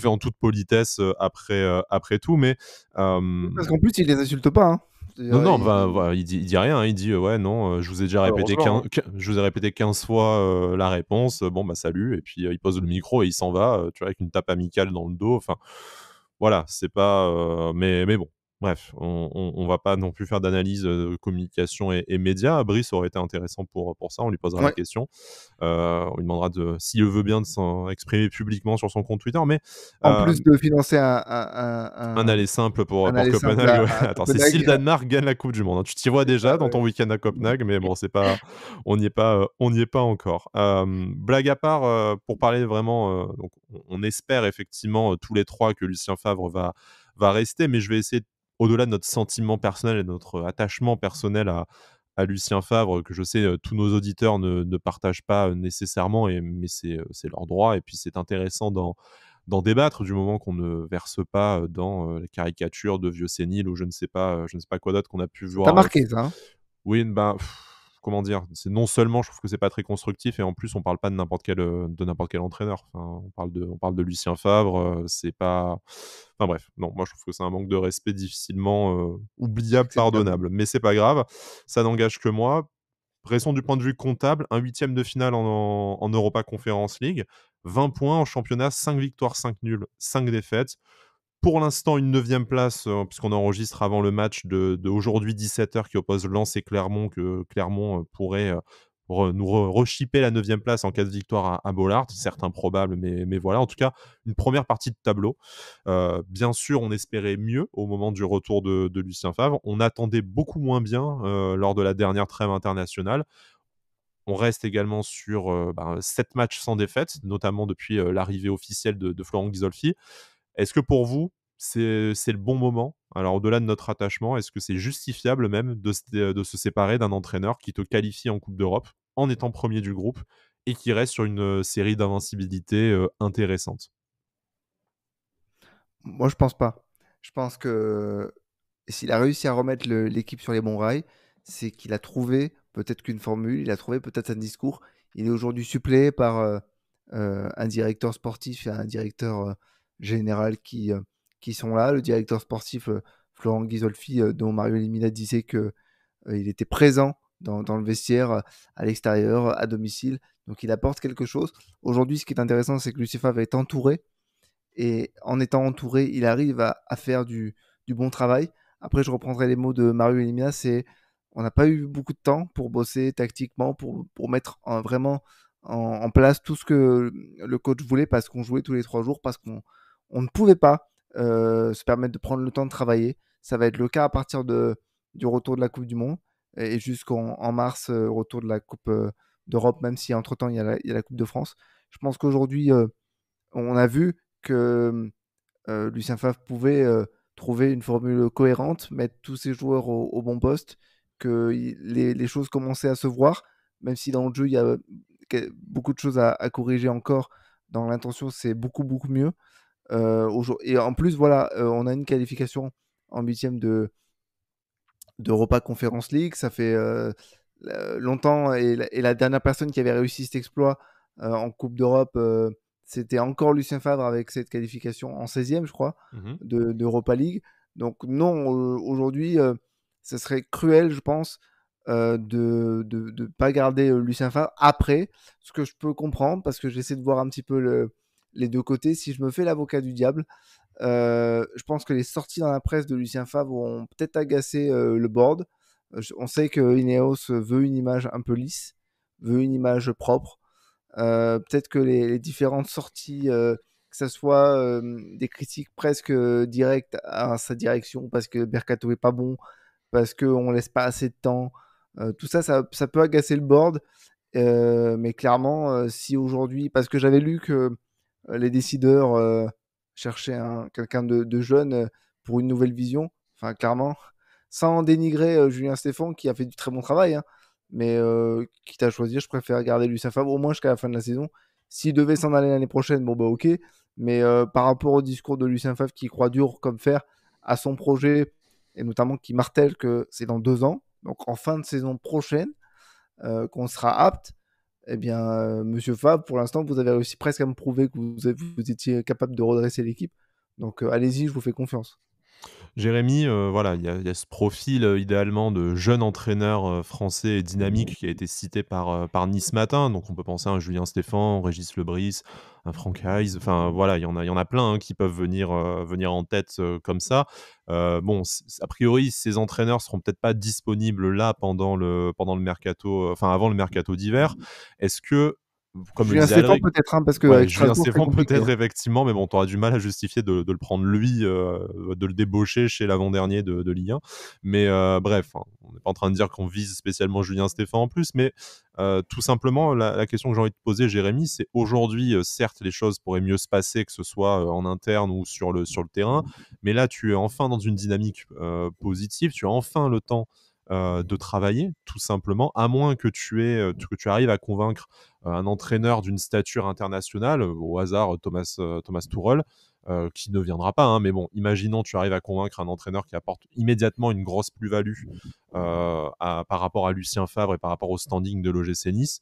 en toute politesse après tout, mais Parce qu'en plus, il les insulte pas. Hein. non, C'est-à-dire, non, il dit rien, hein, il dit «Ouais, non, je vous ai déjà répété Heureusement, hein. je vous ai répété 15 fois, la réponse, bon, salut» et puis, il pose le micro et il s'en va, tu vois, avec une tape amicale dans le dos, enfin, voilà, c'est pas, mais bon, bref, on va pas non plus faire d'analyse, communication et médias. Brice aurait été intéressant pour ça, on lui posera la ouais. question. On lui demandera s'il veut bien de s'en exprimer publiquement sur son compte Twitter, mais, En heu plus de financer un aller simple pour aller simple Copenhague, ouais. à Attends, c'est si le Copenhague. Danemark gagne la coupe du monde, hein. Tu t'y vois C'est déjà ça, dans ouais. ton week-end à Copenhague, mais bon, c'est pas on n'y est pas encore. Blague à part, pour parler vraiment, donc on espère effectivement, tous les 3 que Lucien Favre va rester, mais je vais essayer, au-delà de notre sentiment personnel et de notre attachement personnel à Lucien Favre, que je sais, tous nos auditeurs ne partagent pas, nécessairement mais c'est leur droit et puis c'est intéressant d'en débattre du moment qu'on ne verse pas dans les caricatures de vieux séniles ou je ne sais pas quoi d'autre qu'on a pu Ça t'a voir. marqué, ça, hein? Oui, comment dire? C'est non seulement je trouve que c'est pas très constructif et en plus on parle pas de n'importe quel entraîneur. Enfin, on parle de Lucien Favre, c'est pas enfin bref, non, moi je trouve que c'est un manque de respect difficilement, oubliable, Acceptable. pardonnable. Mais c'est pas grave, ça n'engage que moi. Restons du point de vue comptable, un huitième de finale en Europa Conference League, 20 points en championnat, 5 victoires, 5 nuls, 5 défaites. Pour l'instant, une 9e place, puisqu'on enregistre avant le match de aujourd'hui 17h qui oppose Lens et Clermont, que Clermont, pourrait, nous rechipper la 9e place en cas de victoire à Bollaert. Certes improbable, mais voilà. En tout cas, une première partie de tableau. Bien sûr, on espérait mieux au moment du retour de Lucien Favre. On attendait beaucoup moins bien, lors de la dernière trêve internationale. On reste également sur, 7 matchs sans défaite, notamment depuis, l'arrivée officielle de Florent Ghisolfi. Est-ce que pour vous, c'est le bon moment? Alors au-delà de notre attachement, est-ce que c'est justifiable même de se séparer d'un entraîneur qui te qualifie en Coupe d'Europe, en étant premier du groupe et qui reste sur une, série d'invincibilité, intéressante? Moi, je pense pas. Je pense que s'il a réussi à remettre l'équipe sur les bons rails, c'est qu'il a trouvé peut-être qu'une formule, il a trouvé peut-être un discours. Il est aujourd'hui suppléé par un directeur sportif et un directeur général qui sont là. Le directeur sportif, Florent Ghisolfi, dont Mario Limina disait que il était présent dans le vestiaire, à l'extérieur, à domicile. Donc il apporte quelque chose. Aujourd'hui, ce qui est intéressant, c'est que Lucien Favre est entouré. Et en étant entouré, il arrive à faire du bon travail. Après, je reprendrai les mots de Mario Elimina, c'est on n'a pas eu beaucoup de temps pour bosser tactiquement, pour mettre vraiment en place tout ce que le coach voulait, parce qu'on jouait tous les 3 jours, parce qu'on ne pouvait pas se permettre de prendre le temps de travailler. Ça va être le cas à partir du retour de la Coupe du Monde et jusqu'en mars, retour de la Coupe d'Europe, même si entre-temps il y a la Coupe de France. Je pense qu'aujourd'hui, on a vu que Lucien Favre pouvait trouver une formule cohérente, mettre tous ses joueurs au bon poste, que les choses commençaient à se voir, même si dans le jeu, il y a beaucoup de choses à corriger encore. Dans l'intention, c'est beaucoup, beaucoup mieux. Et en plus, voilà, on a une qualification en huitième d'Europa Conference League. Ça fait longtemps, et la dernière personne qui avait réussi cet exploit en Coupe d'Europe, c'était encore Lucien Favre avec cette qualification en 16e, je crois, Mmh. d'Europa League. Donc non, aujourd'hui, ce serait cruel, je pense, de ne pas garder Lucien Favre. Après, ce que je peux comprendre, parce que j'essaie de voir un petit peu les deux côtés, si je me fais l'avocat du diable, je pense que les sorties dans la presse de Lucien Favre vont peut-être agacer le board. On sait que Ineos veut une image un peu lisse, veut une image propre. Peut-être que les différentes sorties, que ça soit des critiques presque directes à sa direction parce que Mercato est pas bon, parce qu'on laisse pas assez de temps, tout ça, ça peut agacer le board. Mais clairement, si aujourd'hui, parce que j'avais lu que les décideurs cherchaient quelqu'un de jeune pour une nouvelle vision, enfin clairement, sans dénigrer Julien Stéphan qui a fait du très bon travail, hein, mais quitte à choisir, je préfère garder Lucien Favre au moins jusqu'à la fin de la saison. S'il devait s'en aller l'année prochaine, bon bah ok, mais par rapport au discours de Lucien Favre qui croit dur comme fer à son projet, et notamment qui martèle que c'est dans 2 ans, donc en fin de saison prochaine, qu'on sera apte, eh bien, Monsieur Favre, pour l'instant, vous avez réussi presque à me prouver que vous étiez capable de redresser l'équipe. Donc, allez-y, je vous fais confiance. Jérémy, voilà, il y a ce profil, idéalement de jeune entraîneur, français et dynamique qui a été cité par Nice Matin. Donc on peut penser à un Julien Stéphan, Régis Lebris, un Franck Hayes, enfin voilà, il y en a plein, hein, qui peuvent venir en tête, comme ça. Bon, a priori, ces entraîneurs seront peut-être pas disponibles là pendant le mercato, enfin avant le mercato d'hiver. Est-ce que, comme le Julien disait Stéphan, Alric. peut-être, hein, parce Ouais, qu'avec Julien Strasbourg, c'est Stéphan compliqué, peut-être hein. effectivement, mais bon, tu auras du mal à justifier de le prendre lui, de le débaucher chez l'avant-dernier de Ligue 1. Mais bref, hein, on n'est pas en train de dire qu'on vise spécialement Julien Stéphan en plus, mais tout simplement, la question que j'ai envie de poser, Jérémy, c'est aujourd'hui, certes, les choses pourraient mieux se passer, que ce soit en interne ou sur le terrain, mais là, tu es enfin dans une dynamique positive, tu as enfin le temps de travailler, tout simplement, à moins que tu arrives à convaincre un entraîneur d'une stature internationale, au hasard Thomas Tuchel, qui ne viendra pas, hein, mais bon, imaginons tu arrives à convaincre un entraîneur qui apporte immédiatement une grosse plus-value par rapport à Lucien Favre et par rapport au standing de l'OGC Nice.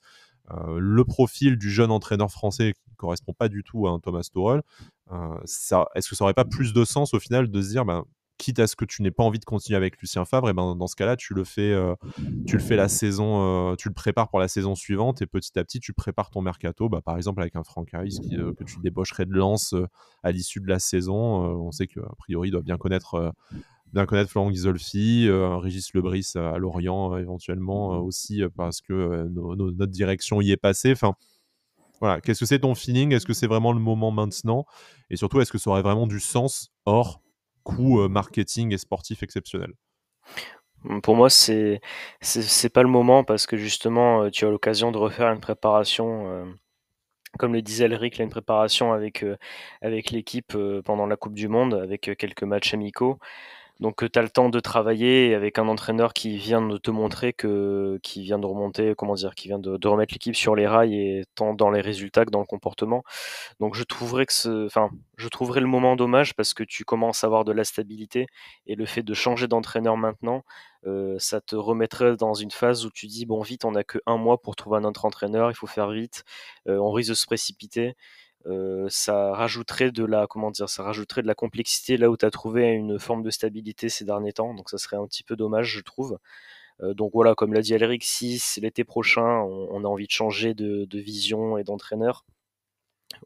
Le profil du jeune entraîneur français qui ne correspond pas du tout à un Thomas Tuchel, est-ce que ça n'aurait pas plus de sens au final de se dire, ben, quitte à ce que tu n'aies pas envie de continuer avec Lucien Favre, et ben dans ce cas-là, tu le fais la saison, tu le prépares pour la saison suivante et petit à petit, tu prépares ton mercato, bah, par exemple avec un Franck Hayes que tu débaucherais de Lens à l'issue de la saison. On sait qu'a priori, il doit bien connaître Florent Ghisolfi, Régis Lebris à Lorient éventuellement aussi parce que notre direction y est passée. Enfin, voilà. Qu'est-ce que c'est ton feeling? Est-ce que c'est vraiment le moment maintenant? Et surtout, est-ce que ça aurait vraiment du sens hors coût marketing et sportif exceptionnel? Pour moi, c'est pas le moment parce que justement, tu as l'occasion de refaire une préparation, comme le disait Elric, là, une préparation avec l'équipe, pendant la coupe du monde, avec, quelques matchs amicaux. Donc, tu as le temps de travailler avec un entraîneur qui vient de te montrer qui vient de remonter, comment dire? Qui vient de remettre l'équipe sur les rails et tant dans les résultats que dans le comportement. Donc je trouverais le moment dommage parce que tu commences à avoir de la stabilité et le fait de changer d'entraîneur maintenant, ça te remettrait dans une phase où tu dis: «Bon vite, on n'a que 1 mois pour trouver un autre entraîneur, il faut faire vite, on risque de se précipiter». Ça rajouterait de la comment dire? Ça rajouterait de la complexité là où tu as trouvé une forme de stabilité ces derniers temps, donc ça serait un petit peu dommage, je trouve. Donc voilà, comme l'a dit Alric, si l'été prochain on a envie de changer de vision et d'entraîneur,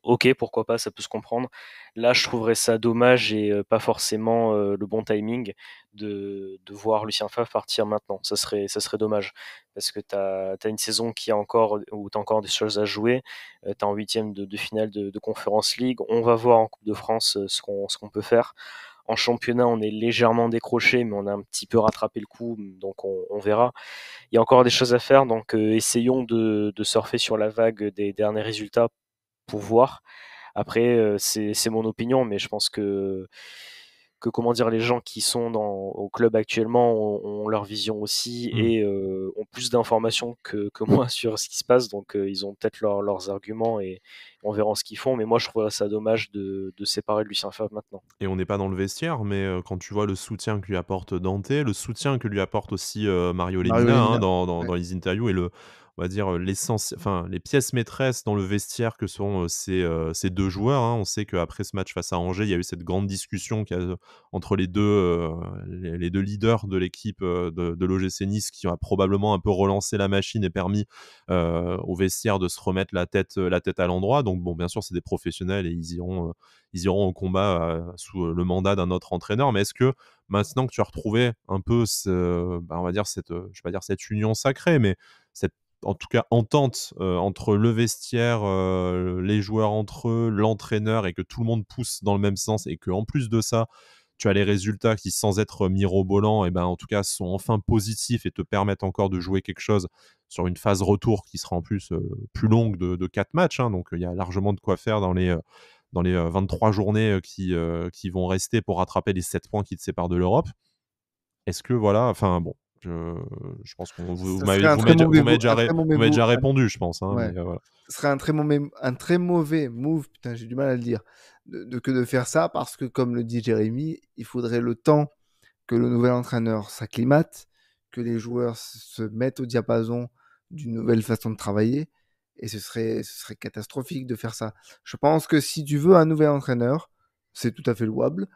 OK, pourquoi pas, ça peut se comprendre. Là, je trouverais ça dommage et pas forcément, le bon timing de voir Lucien Favre partir maintenant. Ça serait dommage parce que tu as une saison qui a encore où tu as encore des choses à jouer. Tu es en 8e de finale de Conference League. On va voir en Coupe de France, ce qu'on peut faire. En championnat, on est légèrement décroché, mais on a un petit peu rattrapé le coup, donc on verra. Il y a encore des choses à faire, donc essayons de surfer sur la vague des derniers résultats pour voir. Après, c'est mon opinion, mais je pense que comment dire, les gens qui sont au club actuellement ont leur vision aussi Mmh. et ont plus d'informations que moi sur ce qui se passe. Donc, ils ont peut-être leurs arguments et on verra ce qu'ils font. Mais moi, je trouverais ça dommage de séparer Lucien Favre maintenant. Et on n'est pas dans le vestiaire, mais quand tu vois le soutien que lui apporte Dante, le soutien que lui apporte aussi Mario Mario Lemina, hein, Lemina. dans Ouais. les interviews et on va dire, enfin, les pièces maîtresses dans le vestiaire que sont ces 2 joueurs, hein. On sait qu'après ce match face à Angers, il y a eu cette grande discussion entre les 2 leaders de l'équipe de l'OGC Nice qui a probablement un peu relancé la machine et permis au vestiaire de se remettre la tête à l'endroit. Donc bon, bien sûr, c'est des professionnels et ils iront au combat sous le mandat d'un autre entraîneur. Mais est-ce que maintenant que tu as retrouvé un peu on va dire je vais pas dire cette union sacrée, mais cette en tout cas entente entre le vestiaire, les joueurs entre eux, l'entraîneur, et que tout le monde pousse dans le même sens, et qu'en plus de ça, tu as les résultats qui, sans être mirobolants, et ben, en tout cas, sont enfin positifs et te permettent encore de jouer quelque chose sur une phase retour qui sera en plus plus longue de 4 matchs. Hein, donc, il y a largement de quoi faire dans les 23 journées qui vont rester pour rattraper les 7 points qui te séparent de l'Europe. Est-ce que voilà, enfin bon, je pense que vous Ça m'avez serait déjà, déjà répondu, je pense. Hein, ouais. mais voilà. Ce serait un très mauvais move, putain, j'ai du mal à le dire, que de faire ça, parce que, comme le dit Jérémy, il faudrait le temps que le nouvel entraîneur s'acclimate, que les joueurs se mettent au diapason d'une nouvelle façon de travailler, et ce serait catastrophique de faire ça. Je pense que si tu veux un nouvel entraîneur, c'est tout à fait louable.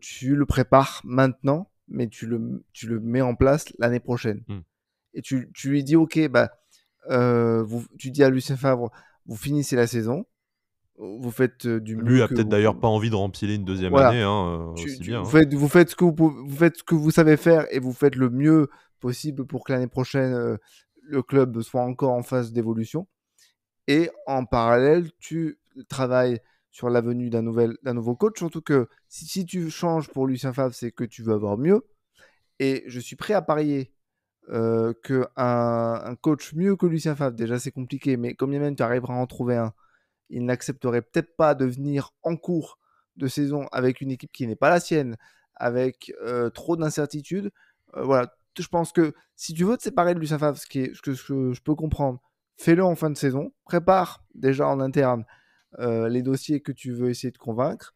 Tu le prépares maintenant, mais tu le mets en place l'année prochaine. Et tu lui dis, ok, bah, tu dis à Lucien Favre, vous finissez la saison, vous faites du mieux Lui a que peut-être d'ailleurs pas envie de rempiler une deuxième voilà. année, hein, aussi bien. Vous faites ce que vous savez faire, et vous faites le mieux possible pour que l'année prochaine, le club soit encore en phase d'évolution. Et en parallèle, tu travailles sur la venue d'un nouveau coach. Surtout que si tu changes pour Lucien Favre, c'est que tu veux avoir mieux. Et je suis prêt à parier qu'un coach mieux que Lucien Favre, déjà c'est compliqué, mais comme même tu arriveras à en trouver un, il n'accepterait peut-être pas de venir en cours de saison avec une équipe qui n'est pas la sienne, avec trop d'incertitudes. Voilà, je pense que si tu veux te séparer de Lucien Favre, ce que je peux comprendre, fais-le en fin de saison, prépare déjà en interne les dossiers que tu veux essayer de convaincre,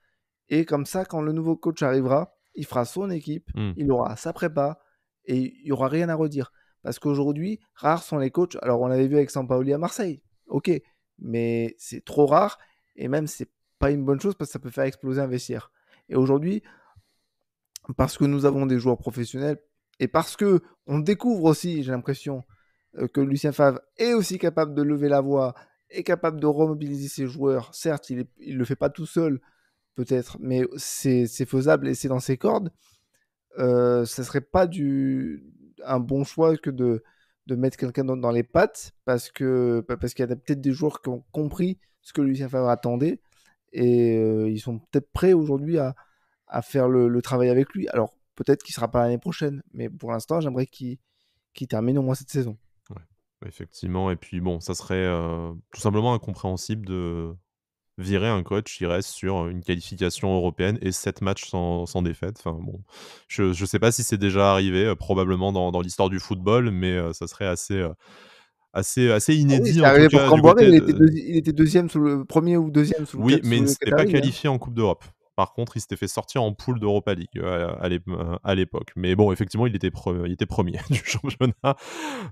et comme ça, quand le nouveau coach arrivera, il fera son équipe, il aura sa prépa, et il n'y aura rien à redire. Parce qu'aujourd'hui, rares sont les coachs. Alors, on l'avait vu avec Sampaoli à Marseille, ok, mais c'est trop rare, et même c'est pas une bonne chose, parce que ça peut faire exploser un vestiaire. Et aujourd'hui, parce que nous avons des joueurs professionnels, et parce que on découvre aussi, j'ai l'impression, que Lucien Favre est aussi capable de lever la voix, est capable de remobiliser ses joueurs. Certes, il le fait pas tout seul, peut-être, mais c'est faisable et c'est dans ses cordes. Ça serait pas un bon choix que de mettre quelqu'un dans les pattes, parce qu'il y a peut-être des joueurs qui ont compris ce que Lucien Favre attendait, et ils sont peut-être prêts aujourd'hui à faire le travail avec lui. Alors peut-être qu'il sera pas l'année prochaine, mais pour l'instant, j'aimerais qu'il termine au moins cette saison. Ouais, effectivement. Et puis bon, ça serait tout simplement incompréhensible de virer un coach qui reste sur une qualification européenne et 7 matchs sans défaite. Enfin bon, je sais pas si c'est déjà arrivé, probablement dans l'histoire du football, mais ça serait assez Ah oui, inédit, c'est en tout arrivé pour cas du Camboire, côté il était deuxième sous le premier ou deuxième sous Oui, mais il sous ne le s'était pas Qatari, hein. qualifié en Coupe d'Europe. Par contre, il s'était fait sortir en poule d'Europa League à l'époque. Mais bon, effectivement, il était premier du championnat.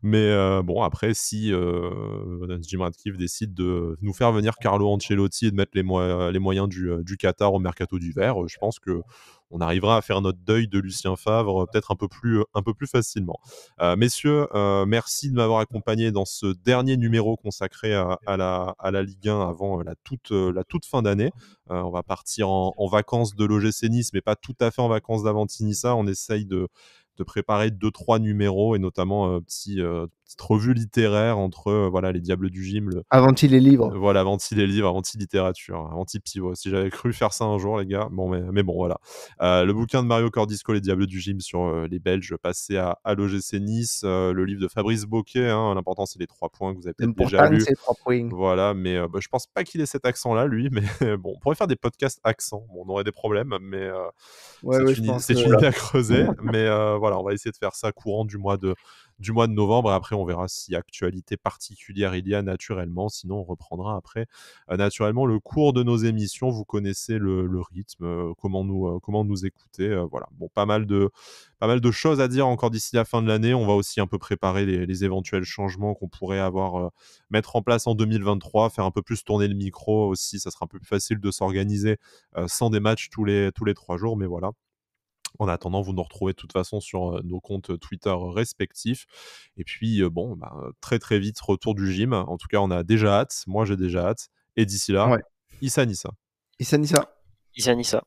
Mais bon, après, si Jim Ratcliffe décide de nous faire venir Carlo Ancelotti et de mettre les moyens du Qatar au mercato d'hiver, je pense que on arrivera à faire notre deuil de Lucien Favre peut-être un peu plus facilement. Messieurs, merci de m'avoir accompagné dans ce dernier numéro consacré à la Ligue 1 avant la toute fin d'année. On va partir en vacances de l'OGC Nice, mais pas tout à fait en vacances d'Avanti-Nissa. On essaye de préparer 2-3 numéros, et notamment petite revue littéraire entre voilà, les Diables du Gym, Avant-il les livres. voilà, Avanti les livres, Avanti littérature, Avanti pivot. Si j'avais cru faire ça un jour, les gars. Bon, mais bon, voilà. Le bouquin de Mario Cordisco, Les Diables du Gym, sur les Belges passés à l'OGC Nice. Le livre de Fabrice Bocquet, hein, l'important c'est les 3 points que vous avez peut-être déjà L'important, lus. c'est 3 points. Voilà, mais je pense pas qu'il ait cet accent-là, lui. Mais bon, on pourrait faire des podcasts accents. Bon, on aurait des problèmes, mais Ouais, je pense c'est que une idée à creuser. Mais voilà, on va essayer de faire ça courant du mois de novembre. Et après, on verra si actualité particulière il y a naturellement. Sinon, on reprendra après naturellement le cours de nos émissions. Vous connaissez le rythme, comment nous écouter. Voilà. Bon, pas mal de choses à dire encore d'ici la fin de l'année. On va aussi un peu préparer les éventuels changements qu'on pourrait avoir, mettre en place en 2023, faire un peu plus tourner le micro aussi. Ça sera un peu plus facile de s'organiser sans des matchs tous les 3 jours. Mais voilà. En attendant, vous nous retrouvez de toute façon sur nos comptes Twitter respectifs. Et puis, très très vite, retour du gym. En tout cas, on a déjà hâte. Moi, j'ai déjà hâte. Et d'ici là, ouais. Issa Nissa. Issa Nissa. Issa Nissa.